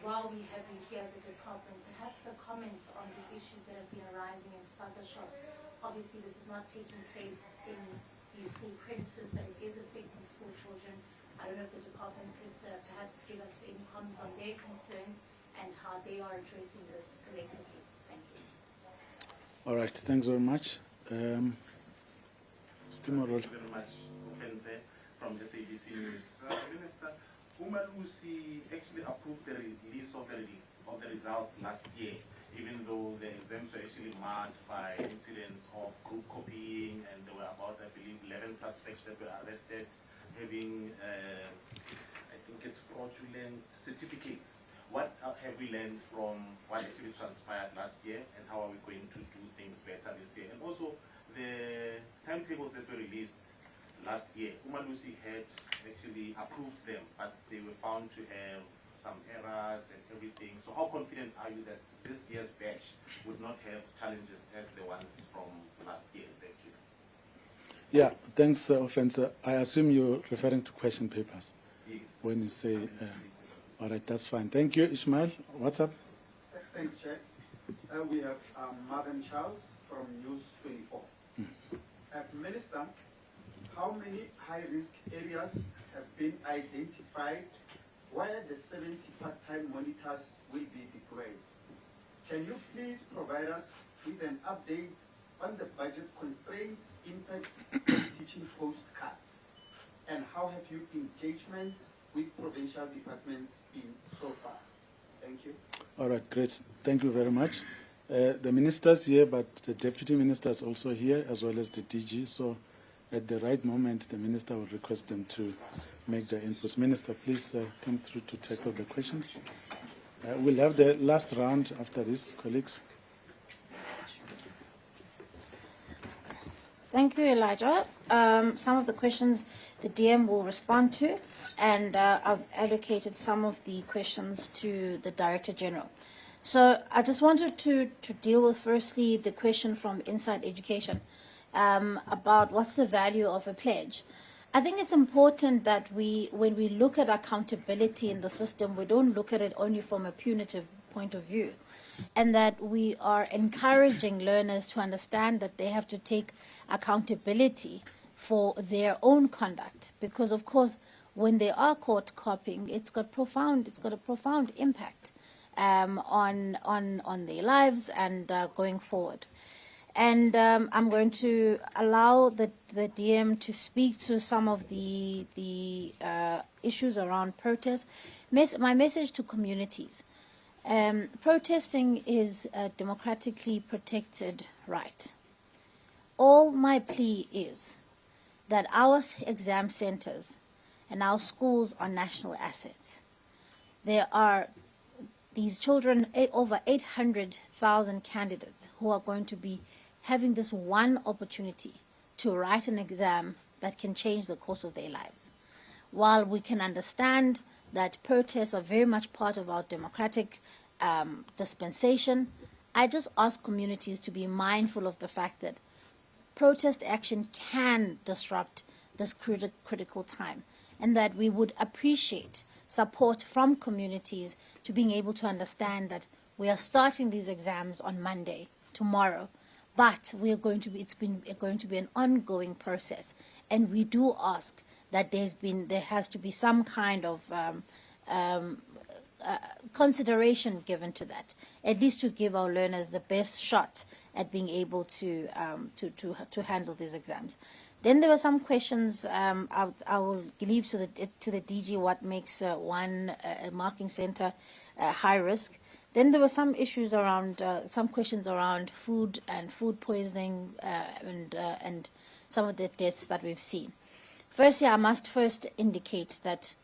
while we have you here as a department, perhaps a comment on the issues that have been arising in spaza shops. Obviously, this is not taking place in the school premises, but it is affecting school children. I don't know if the department could perhaps give us any comments on their concerns and how they are addressing this collectively. Thank you. All right, thanks very much. Stimorol. Thank you very much, Ukenze from the SABC News. Minister, Umalusi actually approved the release of the results last year, even though the exams were actually marked by incidents of group copying, and there were about, I believe, 11 suspects that were arrested having, I think it's fraudulent certificates. What have we learned from what actually transpired last year, and how are we going to do things better this year? And also, the timetables that were released last year, Umalusi had actually approved them, but they were found to have some errors and everything. So how confident are you that this year's batch would not have challenges as the ones from last year? Thank you. Yeah, thanks, Offenser. I assume you're referring to question papers. Yes. When you say, all right, that's fine. Thank you, Ishmael. What's up? Thanks, Chair. We have Madam Charles from News 24. Minister, how many high-risk areas have been identified where the 70 part-time monitors will be deployed? Can you please provide us with an update on the budget constraints impact on teaching post cuts? And how have your engagement with provincial departments been so far? Thank you. All right, great. Thank you very much. The minister's here, but the deputy minister is also here, as well as the DG. So at the right moment, the minister will request them to make their inputs. Minister, please come through to tackle the questions. We'll have the last round after this, colleagues. Thank you, Elijah. Some of the questions the DM will respond to, and I've allocated some of the questions to the Director General. So I just wanted to deal with, firstly, the question from Inside Education about what's the value of a pledge. I think it's important that when we look at accountability in the system, we don't look at it only from a punitive point of view, and that we are encouraging learners to understand that they have to take accountability for their own conduct, because of course when they are caught copying, it's got a profound impact on their lives and going forward. And I'm going to allow the DM to speak to some of the issues around protest. My message to communities: protesting is a democratically protected right. All my plea is that our exam centers and our schools are national assets. There are these children, over 800,000 candidates, who are going to be having this one opportunity to write an exam that can change the course of their lives. While we can understand that protests are very much part of our democratic dispensation, I just ask communities to be mindful of the fact that protest action can disrupt this critical time, and that we would appreciate support from communities to being able to understand that we are starting these exams on Monday, tomorrow, but we are going to be, it's going to be an ongoing process, and we do ask that there has to be some kind of consideration given to that, at least to give our learners the best shot at being able to handle these exams. Then there were some questions. I will leave to the DG what makes one marking center high risk. Then there were some issues around, some questions around food and food poisoning and some of the deaths that we've seen. Firstly, I must first indicate that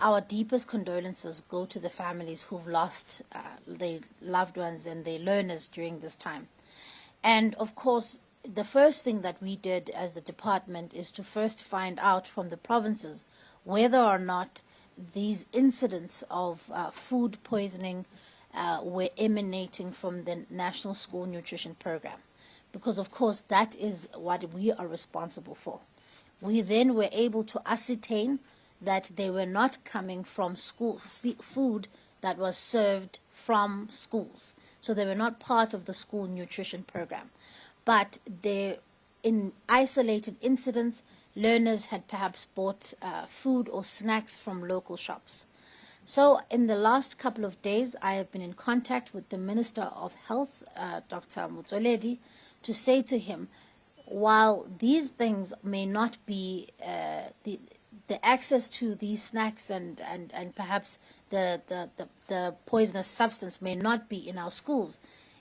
our deepest condolences go to the families who've lost their loved ones and their learners during this time. And of course, the first thing that we did as the department is to first find out from the provinces whether or not these incidents of food poisoning were emanating from the National School Nutrition Program, because of course that is what we are responsible for. we then were able to ascertain that they were not coming from school food that was served from schools. So they were not part of the school nutrition program. But in isolated incidents, learners had perhaps bought food or snacks from local shops. So in the last couple of days, I have been in contact with the Minister of Health, Dr. Motsoaledi, to say to him, while these things may not be, the access to these snacks and perhaps the poisonous substance may not be in our schools,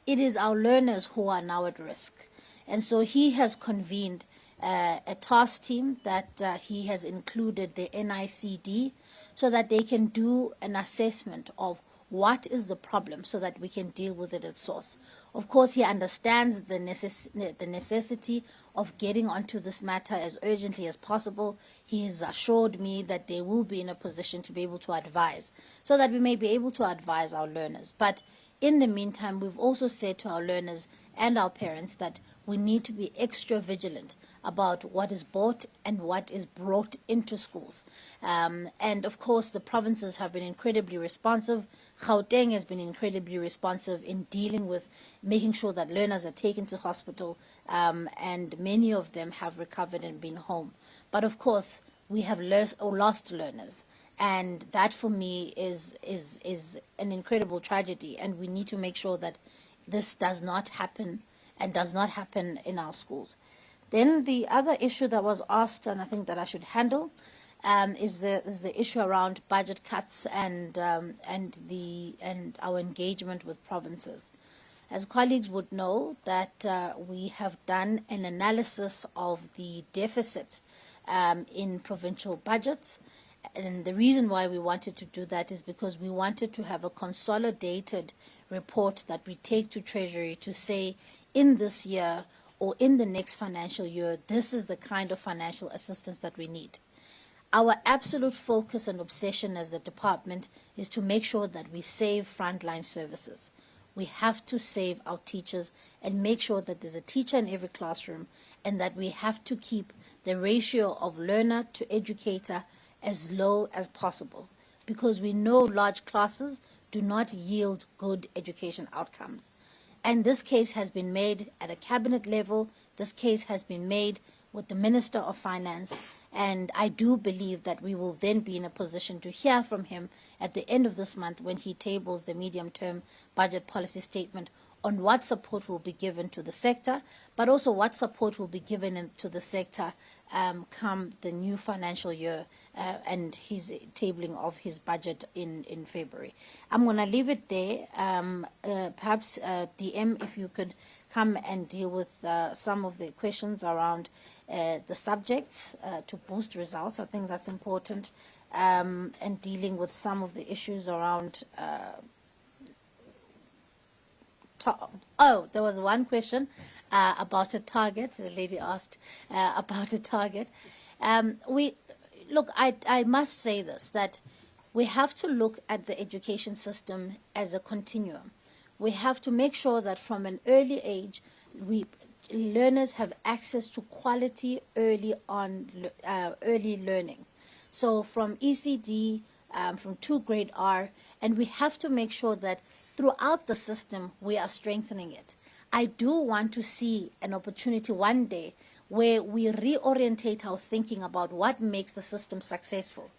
it is our learners who are now at risk. And so he has convened a task team that he has included the NICD so that they can do an assessment of what is the problem so that we can deal with it at source. Of course, he understands the necessity of getting onto this matter as urgently as possible. He has assured me that they will be in a position to be able to advise so that we may be able to advise our learners. But in the meantime, we've also said to our learners and our parents that we need to be extra vigilant about what is bought and what is brought into schools. And of course, the provinces have been incredibly responsive. Gauteng has been incredibly responsive in dealing with making sure that learners are taken to hospital, and many of them have recovered and been home. But of course, we have lost learners. And that for me is an incredible tragedy, and we need to make sure that this does not happen and does not happen in our schools. Then the other issue that was asked, and I think that I should handle, is the issue around budget cuts and our engagement with provinces. As colleagues would know, that we have done an analysis of the deficit in provincial budgets. And the reason why we wanted to do that is because we wanted to have a consolidated report that we take to Treasury to say, in this year or in the next financial year, this is the kind of financial assistance that we need. Our absolute focus and obsession as the department is to make sure that we save frontline services. We have to save our teachers and make sure that there's a teacher in every classroom, and that we have to keep the ratio of learner to educator as low as possible, because we know large classes do not yield good education outcomes. And this case has been made at a cabinet level. This case has been made with the Minister of Finance, and I do believe that we will then be in a position to hear from him at the end of this month when he tables the medium-term budget policy statement on what support will be given to the sector, but also what support will be given to the sector come the new financial year and his tabling of his budget in February. I'm going to leave it there. Perhaps, DM, if you could come and deal with some of the questions around the subjects to boost results. I think that's important, and dealing with some of the issues around there was one question about a target. The lady asked about a target. Look, I must say this, that we have to look at the education system as a continuum. We have to make sure that from an early age, learners have access to quality early learning. So from ECD, from 2 grade R, and we have to make sure that throughout the system, we are strengthening it. I do want to see an opportunity one day where we reorientate our thinking about what makes the system successful.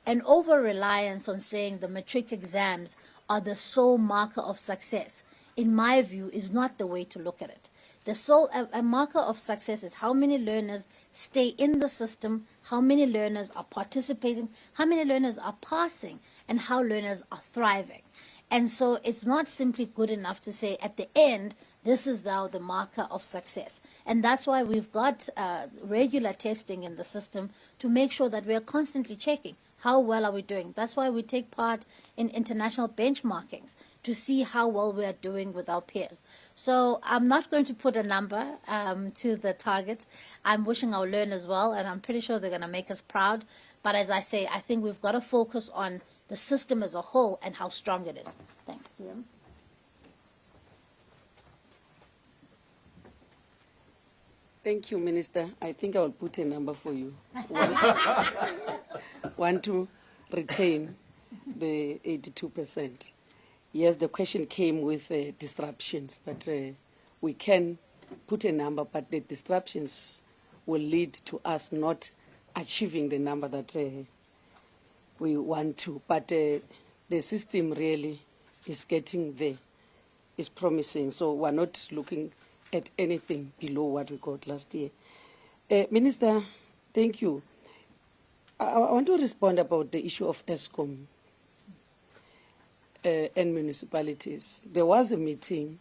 An over-reliance on saying the matric exams are the sole marker of success, in my view, is not the way to look at it. A marker of success is how many learners stay in the system, how many learners are participating, how many learners are passing, and how learners are thriving. And so it's not simply good enough to say at the end, this is now the marker of success. And that's why we've got regular testing in the system to make sure that we are constantly checking how well are we doing. That's why we take part in international benchmarkings to see how well we are doing with our peers. So I'm not going to put a number to the target. I'm wishing our learners well, and I'm pretty sure they're going to make us proud. But as I say, I think we've got to focus on the system as a whole and how strong it is. Thanks, DM. Thank you, Minister. I think I will put a number for you. Want to retain the 82%. Yes, the question came with disruptions that we can put a number, but the disruptions will lead to us not achieving the number that we want to. But the system really is getting there, is promising. So we're not looking at anything below what we got last year. Minister, thank you. I want to respond about the issue of ESCOM and municipalities. There was a meeting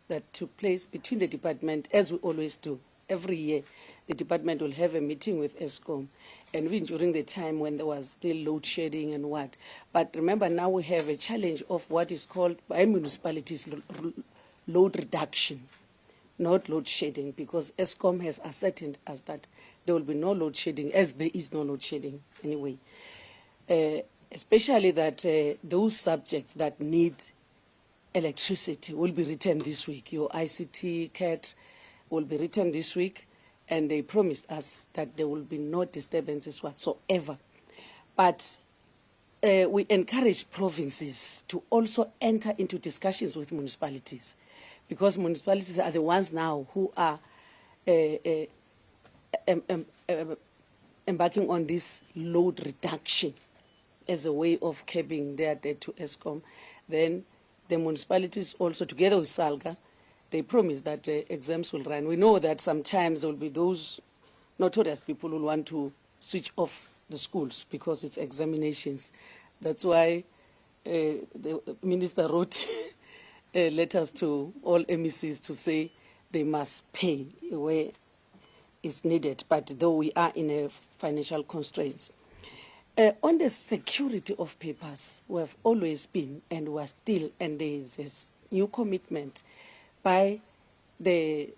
that took place between the department, as we always do. Every year, the department will have a meeting with ESCOM, and even during the time when there was still load shedding and what. But remember, now we have a challenge of what is called by municipalities load reduction, not load shedding, because ESCOM has ascertained us that there will be no load shedding, as there is no load shedding anyway. Especially that those subjects that need electricity will be written this week. Your ICT, CAT will be written this week, and they promised us that there will be no disturbances whatsoever. But we encourage provinces to also enter into discussions with municipalities, because municipalities are the ones now who are embarking on this load reduction as a way of curbing their debt to ESCOM. Then the municipalities also, together with SALGA, they promise that exams will run. We know that sometimes there will be those notorious people who want to switch off the schools because it's examinations. That's why the minister wrote letters to all MECs to say they must pay where it's needed, but though we are in a financial constraints. On the security of papers, we have always been, and we are still, and there is this new commitment by the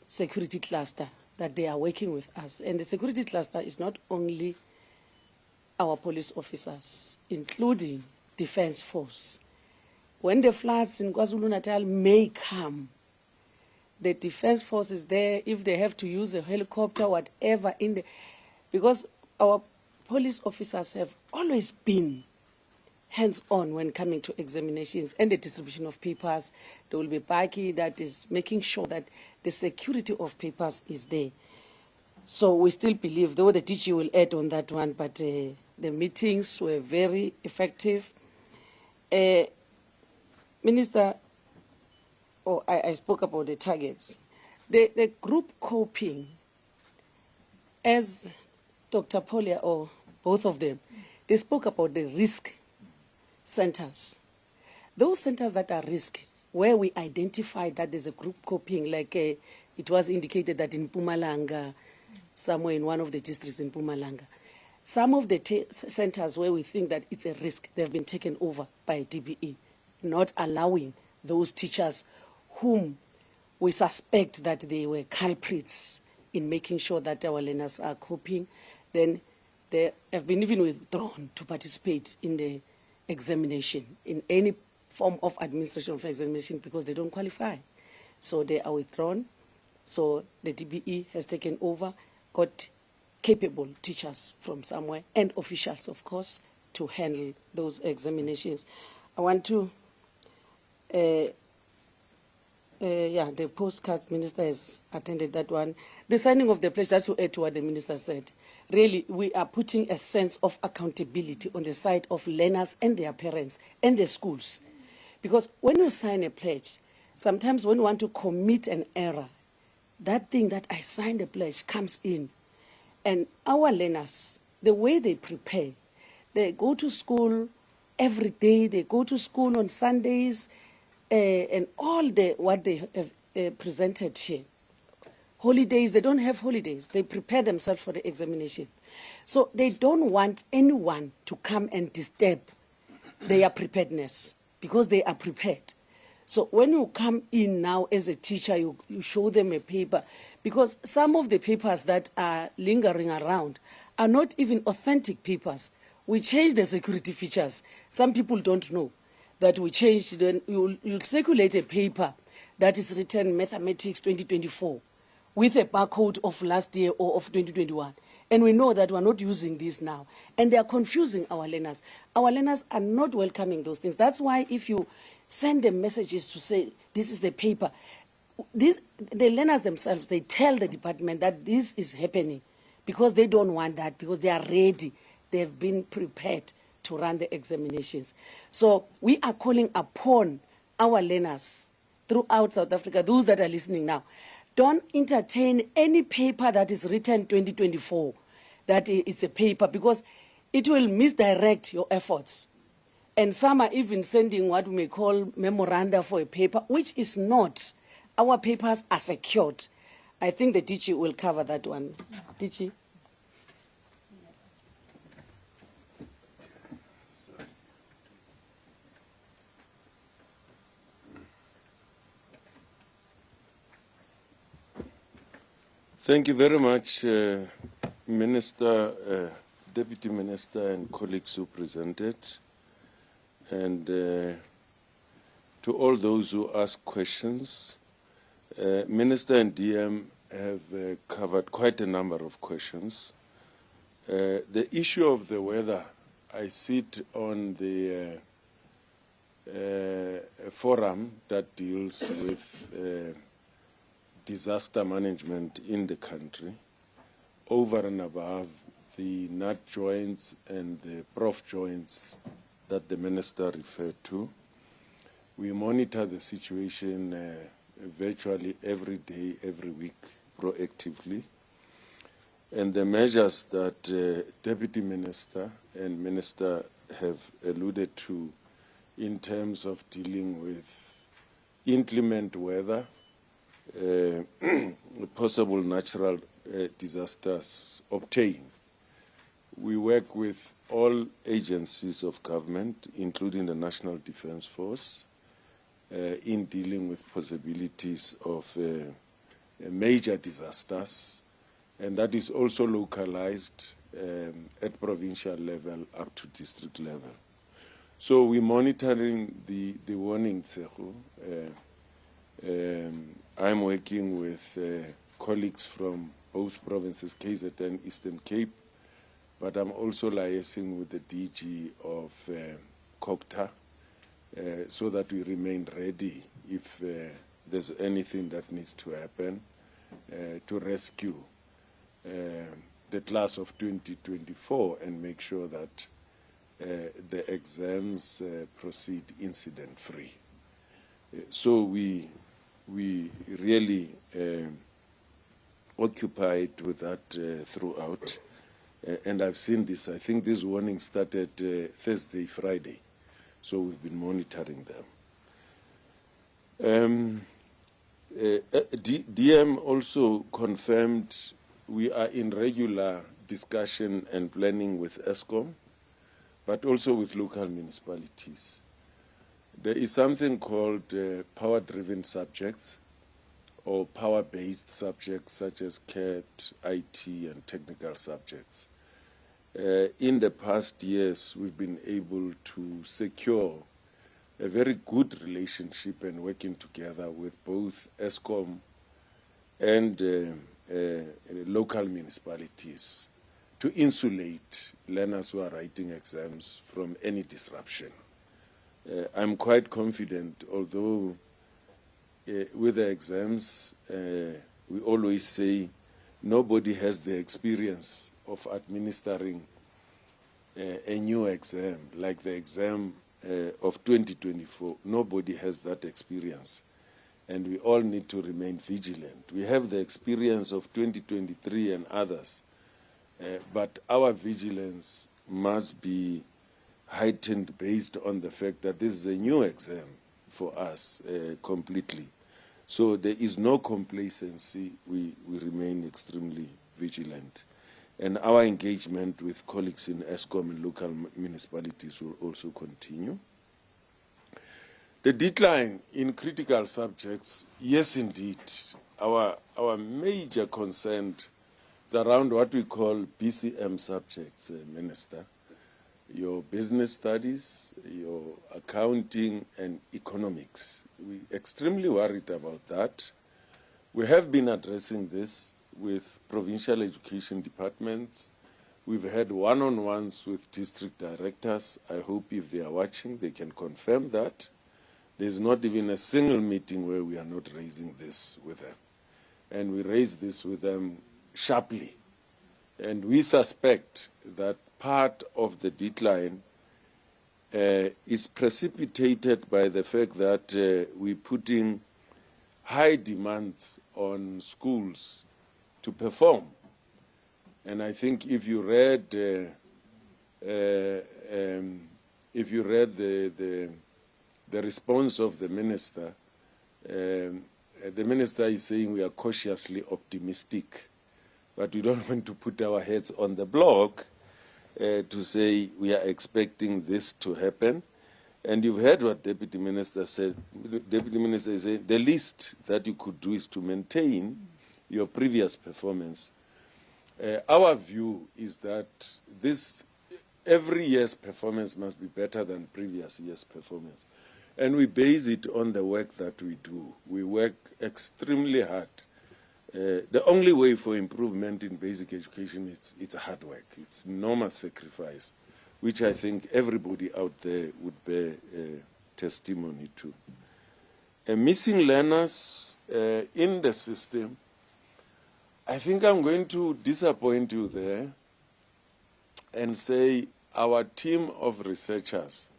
security cluster that they are working with us. And the security cluster is not only our police officers, including Defence Force. When the floods in KwaZulu-Natal may come, the Defence Force is there. If they have to use a helicopter, whatever, because our police officers have always been hands-on when coming to examinations and the distribution of papers. There will be Baki that is making sure that the security of papers is there. So we still believe, though the DG will add on that one, but the meetings were very effective. Minister, I spoke about the targets. The group coping, as Dr. Polia, or both of them, they spoke about the risk centers. Those centers that are risk, where we identified that there's a group coping, like it was indicated that in Mpumalanga, somewhere in one of the districts in Mpumalanga, some of the centers where we think that it's a risk, they've been taken over by DBE, not allowing those teachers whom we suspect that they were culprits in making sure that our learners are coping. Then they have been even withdrawn to participate in the examination, in any form of administration of examination, because they don't qualify. So they are withdrawn. So the DBE has taken over, got capable teachers from somewhere, and officials, of course, to handle those examinations. I want to, the postcard minister has attended that one. The signing of the pledge, just to add to what the minister said, really, we are putting a sense of accountability on the side of learners and their parents and the schools. Because when you sign a pledge, sometimes when you want to commit an error, that thing that I signed a pledge comes in. And our learners, the way they prepare, they go to school every day, they go to school on Sundays, and all what they have presented here. Holidays, they don't have holidays. They prepare themselves for the examination. So they don't want anyone to come and disturb their preparedness, because they are prepared. So when you come in now as a teacher, you show them a paper, because some of the papers that are lingering around are not even authentic papers. We changed the security features. Some people don't know that we changed. Then you'll circulate a paper that is written Mathematics 2024. with a barcode of last year or of 2021. And we know that we're not using this now. And they are confusing our learners. Our learners are not welcoming those things. That's why if you send them messages to say, this is the paper, the learners themselves, they tell the department that this is happening because they don't want that, because they are ready. They've been prepared to run the examinations. So we are calling upon our learners throughout South Africa, those that are listening now, don't entertain any paper that is written 2024, that it's a paper, because it will misdirect your efforts. And some are even sending what we may call memoranda for a paper, which is not. Our papers are secured. I think the DG will cover that one. DG? Thank you very much, Minister, Deputy Minister, and colleagues who presented, and to all those who asked questions. Minister and DM have covered quite a number of questions. The issue of the weather, I sit on the forum that deals with disaster management in the country, over and above the NAT joints and the prof joints that the minister referred to. We monitor the situation virtually every day, every week, proactively. And the measures that Deputy Minister and Minister have alluded to in terms of dealing with inclement weather, possible natural disasters obtain. We work with all agencies of government, including the National Defence Force, in dealing with possibilities of major disasters, and that is also localized at provincial level up to district level. So we're monitoring the warning, Tsehu. I'm working with colleagues from both provinces, KZN and Eastern Cape, but I'm also liaising with the DG of COGTA so that we remain ready if there's anything that needs to happen to rescue the class of 2024 and make sure that the exams proceed incident-free. So we really occupied with that throughout. And I've seen this. I think this warning started Thursday, Friday. So we've been monitoring them. DM also confirmed we are in regular discussion and planning with ESCOM, but also with local municipalities. There is something called power-driven subjects or power-based subjects such as CAT, IT, and technical subjects. In the past years, we've been able to secure a very good relationship and working together with both ESCOM and local municipalities to insulate learners who are writing exams from any disruption. I'm quite confident, although with the exams, we always say nobody has the experience of administering a new exam, like the exam of 2024. Nobody has that experience, and we all need to remain vigilant. We have the experience of 2023 and others, but our vigilance must be heightened based on the fact that this is a new exam for us completely. So there is no complacency. We remain extremely vigilant. And our engagement with colleagues in ESCOM and local municipalities will also continue. The decline in critical subjects, yes, indeed. Our major concern is around what we call BCM subjects, Minister. Your business studies, your accounting and economics. We're extremely worried about that. We have been addressing this with provincial education departments. We've had one-on-ones with district directors. I hope if they are watching, they can confirm that. There's not even a single meeting where we are not raising this with them. And we raise this with them sharply. And we suspect that part of the decline is precipitated by the fact that we're putting high demands on schools to perform. And I think if you read the response of the minister is saying we are cautiously optimistic, but we don't want to put our heads on the block to say we are expecting this to happen. And you've heard what Deputy Minister said. Deputy Minister said the least that you could do is to maintain your previous performance. Our view is that every year's performance must be better than previous year's performance. And we base it on the work that we do. We work extremely hard. The only way for improvement in basic education is it's hard work. It's enormous sacrifice, which I think everybody out there would bear testimony to. Missing learners in the system, I think I'm going to disappoint you there and say our team of researchers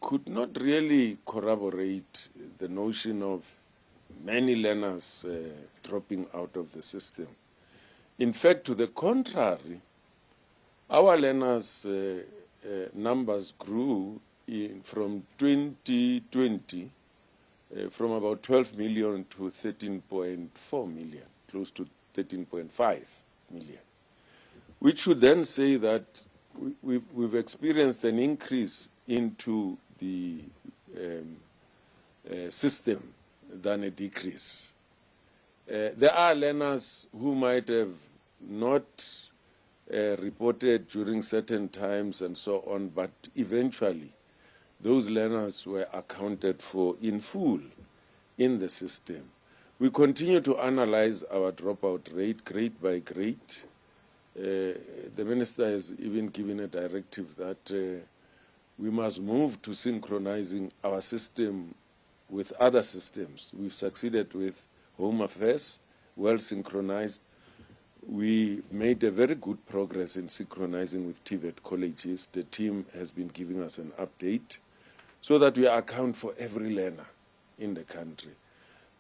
could not really corroborate the notion of many learners dropping out of the system. In fact, to the contrary, our learners' numbers grew from 2020 from about 12 million to 13.4 million, close to 13.5 million, which should then say that we've experienced an increase into the system than a decrease. There are learners who might have not reported during certain times and so on, but eventually those learners were accounted for in full in the system. We continue to analyze our dropout rate grade by grade. The minister has even given a directive that we must move to synchronizing our system with other systems. We've succeeded with Home Affairs, well synchronized. We made a very good progress in synchronizing with TVET colleges. The team has been giving us an update so that we account for every learner in the country.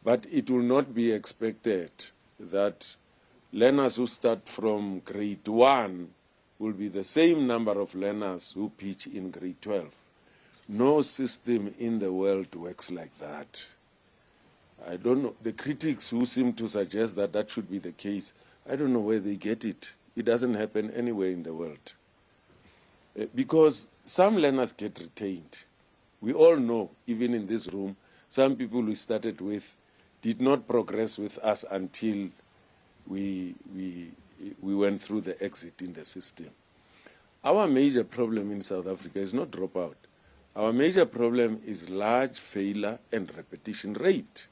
But it will not be expected that learners who start from grade 1 will be the same number of learners who pitch in grade 12. No system in the world works like that. I don't know. The critics who seem to suggest that that should be the case, I don't know where they get it. It doesn't happen anywhere in the world. Because some learners get retained. We all know, even in this room, some people we started with did not progress with us until we went through the exit in the system. Our major problem in South Africa is not dropout. Our major problem is large failure and repetition rate.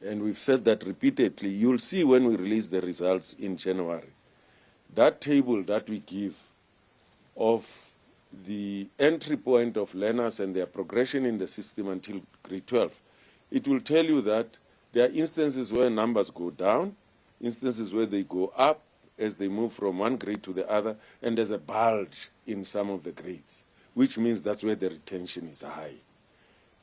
And we've said that repeatedly. You'll see when we release the results in January. That table that we give of the entry point of learners and their progression in the system until grade 12, it will tell you that there are instances where numbers go down, instances where they go up as they move from one grade to the other, and there's a bulge in some of the grades, which means that's where the retention is high.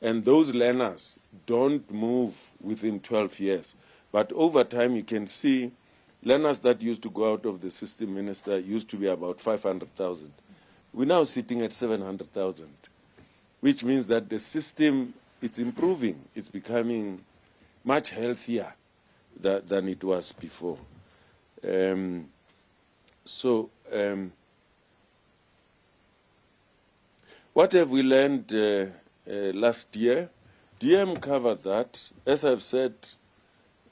And those learners don't move within 12 years. But over time, you can see learners that used to go out of the system, Minister, used to be about 500,000. We're now sitting at 700,000, which means that the system, it's improving. It's becoming much healthier than it was before. What have we learned last year? DM covered that. As I've said,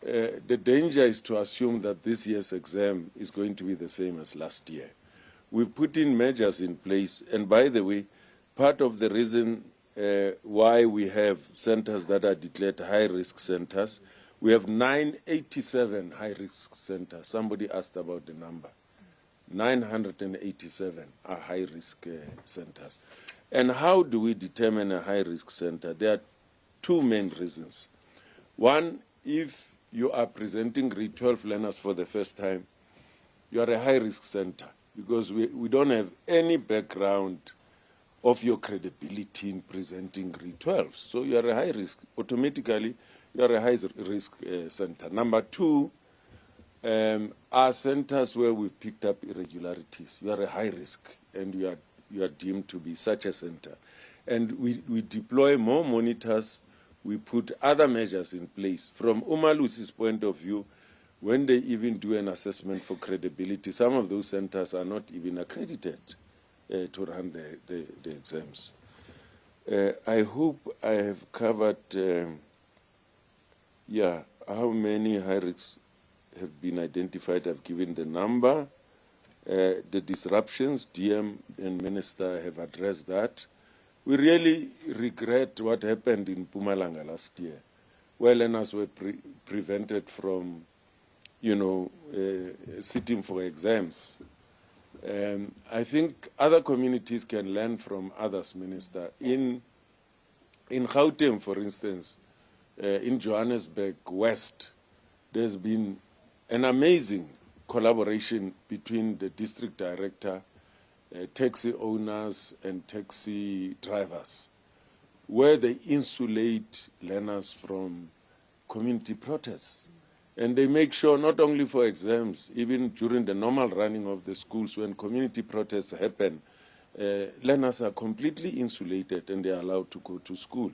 the danger is to assume that this year's exam is going to be the same as last year. We've put in measures in place, and by the way, part of the reason why we have centers that are declared high-risk centers, We have 987 high-risk centers. Somebody asked about the number. 987 are high-risk centers. And how do we determine a high-risk center? There are two main reasons. One, if you are presenting grade 12 learners for the first time, you are a high-risk center because we don't have any background of your credibility in presenting grade 12. So you are a high-risk. Automatically, you are a high-risk center. Number two, are centers where we've picked up irregularities. You are a high risk, and you are deemed to be such a center. And we deploy more monitors. We put other measures in place. From Umalusi's point of view, when they even do an assessment for credibility, some of those centers are not even accredited to run the exams. I hope I have covered, how many high risks have been identified. I've given the number. The disruptions, DM and Minister have addressed that. We really regret what happened in Mpumalanga last year, where learners were prevented from, sitting for exams. I think other communities can learn from others, Minister. In Gauteng, for instance, in Johannesburg West, there's been an amazing collaboration between the district director, taxi owners, and taxi drivers, where they insulate learners from community protests. And they make sure not only for exams, even during the normal running of the schools, when community protests happen, learners are completely insulated and they are allowed to go to school.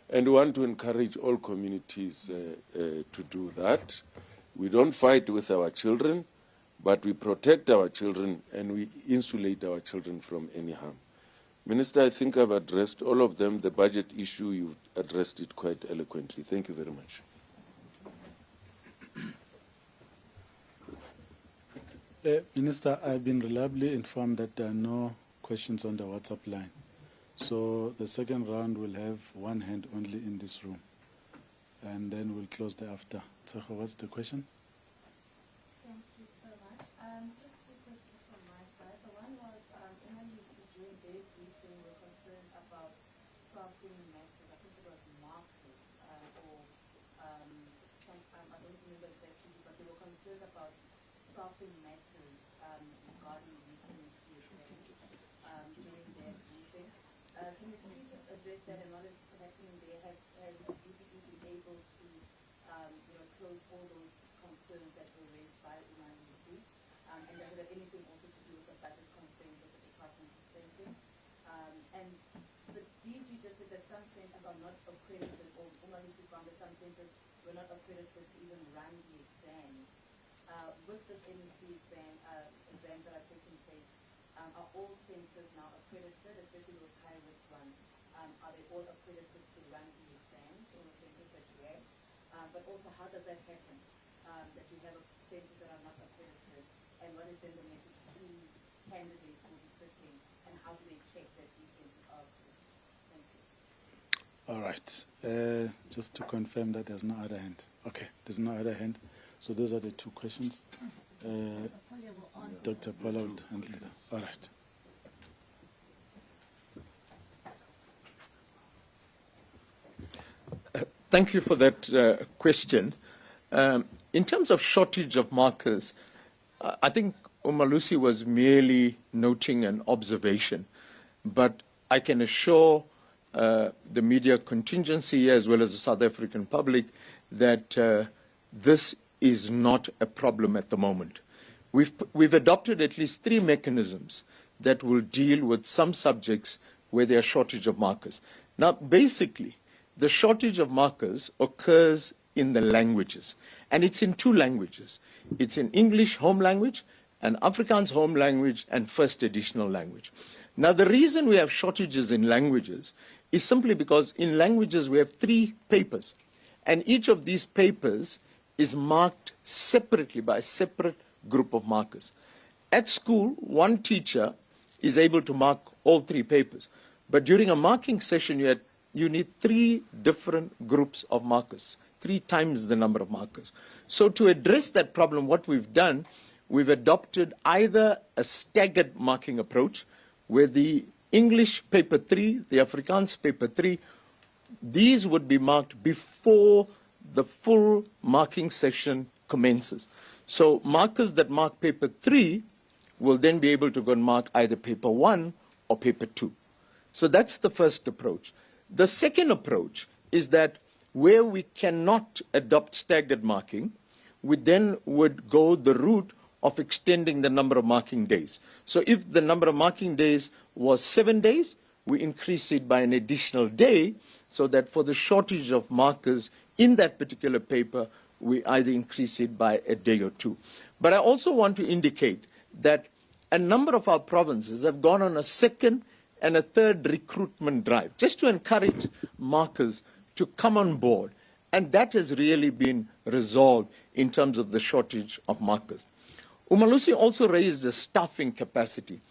And we want to encourage all communities to do that. We don't fight with our children, but we protect our children and we insulate our children from any harm. Minister, I think I've addressed all of them. The budget issue, you've addressed it quite eloquently. Thank you very much. Minister, I've been reliably informed that there are no questions on the WhatsApp line. So the second round will have one hand only in this room. And then we'll close thereafter. Tseho, what's the question? Thank you so much. Just two questions from my side. The one was, during their briefing, were concerned about staffing matters. I think it was markers or some, I don't remember exactly, but they were concerned about staffing matters regarding these NEC exams during their briefing. Can you please just address that and what is happening there? Has the DBE been able to close all those concerns that were raised by UNIC? And does it have anything also to do with the budget constraints that the department is facing? And the DG just said that some centers are not accredited, or UNIC found that some centers were not accredited to even run the exams. With this NEC exams that are taking place, are all centers now accredited, especially those high-risk ones? Are they all accredited to run the exams, all the centers that you have? But also, how does that happen, that you have centers that are not accredited? And what is then the message to candidates who will be sitting, and how do they check that these centers are accredited? Thank you. All right. Just to confirm that there's no other hand. Okay, there's no other hand. So those are the two questions. Dr. Paula will handle that. All right. Thank you for that question. In terms of shortage of markers, I think Umalusi was merely noting an observation, but I can assure the media contingency as well as the South African public that this is not a problem at the moment. We've adopted at least 3 mechanisms that will deal with some subjects where there are shortage of markers. Now, basically, the shortage of markers occurs in the languages, and it's in 2 languages. It's in English home language, and Afrikaans home language, and first additional language. Now, the reason we have shortages in languages is simply because in languages we have 3 papers, and each of these papers is marked separately by a separate group of markers. At school, one teacher is able to mark all 3 papers, but during a marking session you need 3 different groups of markers, 3 times the number of markers. So to address that problem, what we've done, we've adopted either a staggered marking approach, where the English paper 3, the Afrikaans paper 3, these would be marked before the full marking session commences. So markers that mark paper 3 will then be able to go and mark either paper 1 or paper 2. So that's the first approach. The second approach is that where we cannot adopt staggered marking, we then would go the route of extending the number of marking days. So if the number of marking days was 7 days, we increase it by an additional day, so that for the shortage of markers in that particular paper, we either increase it by a day or 2. But I also want to indicate that a number of our provinces have gone on a second and a third recruitment drive, just to encourage markers to come on board. And that has really been resolved in terms of the shortage of markers. Umalusi also raised the staffing capacity.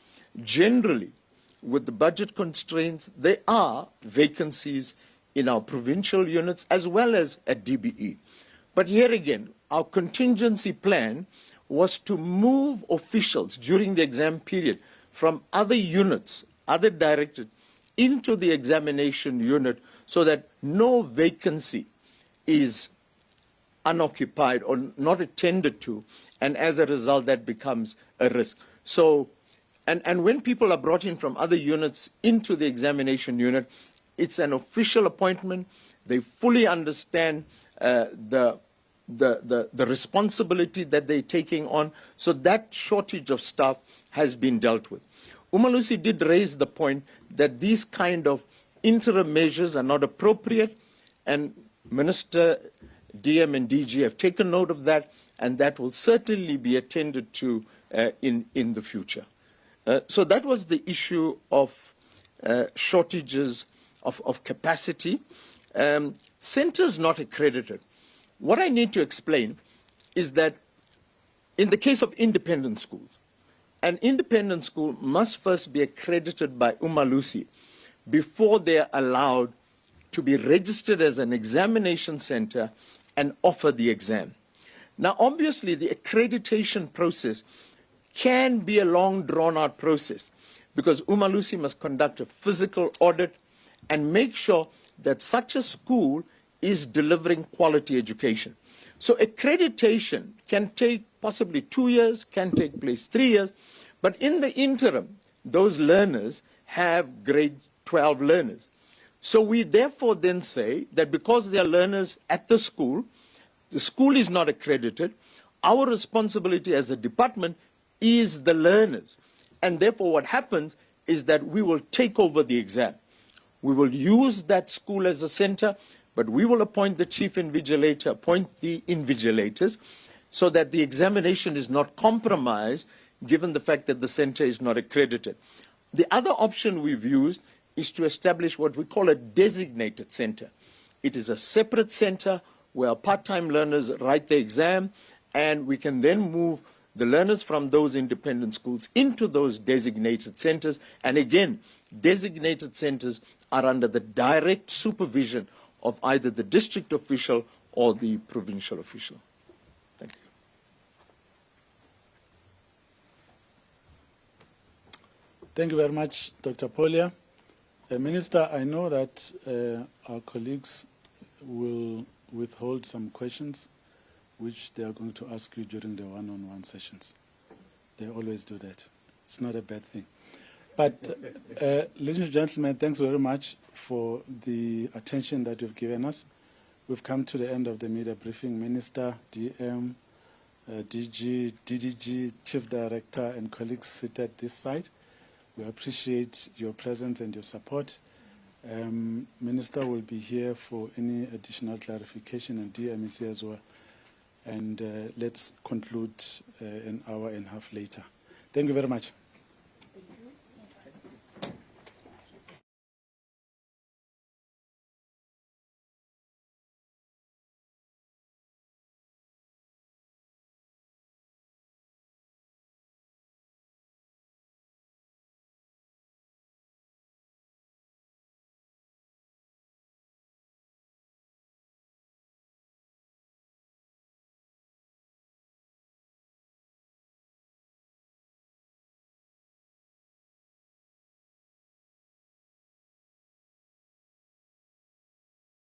Generally, with the budget constraints, there are vacancies in our provincial units as well as at DBE. But here again, our contingency plan was to move officials during the exam period from other units, other directorates, into the examination unit so that no vacancy is unoccupied or not attended to, and as a result that becomes a risk. So, and when people are brought in from other units into the examination unit, it's an official appointment. They fully understand the responsibility that they're taking on. So that shortage of staff has been dealt with. Umalusi did raise the point that these kind of interim measures are not appropriate, and Minister, DM and DG have taken note of that, and that will certainly be attended to in the future. So that was the issue of shortages of capacity. Centers not accredited. What I need to explain is that in the case of independent schools, an independent school must first be accredited by Umalusi before they are allowed to be registered as an examination center and offer the exam. Now, obviously, the accreditation process can be a long, drawn-out process because Umalusi must conduct a physical audit and make sure that such a school is delivering quality education. So accreditation can take possibly 2 years, can take place 3 years, but in the interim, those learners have grade 12 learners. So we therefore then say that because they are learners at the school is not accredited, our responsibility as a department is the learners. And therefore what happens is that we will take over the exam. We will use that school as a center, but we will appoint the chief invigilator, appoint the invigilators, so that the examination is not compromised given the fact that the center is not accredited. The other option we've used is to establish what we call a designated center. It is a separate center where part-time learners write the exam, and we can then move the learners from those independent schools into those designated centers. And again, designated centers are under the direct supervision of either the district official or the provincial official. Thank you. Thank you very much, Dr. Polia. Minister, I know that our colleagues will withhold some questions which they are going to ask you during the one-on-one sessions. They always do that. It's not a bad thing. But, ladies and gentlemen, thanks very much for the attention that you've given us. We've come to the end of the media briefing. Minister, DM, DG, DDG, Chief Director, and colleagues sit at this side. We appreciate your presence and your support. Minister will be here for any additional clarification, and DM is here as well. And let's conclude an hour and a half later. Thank you very much.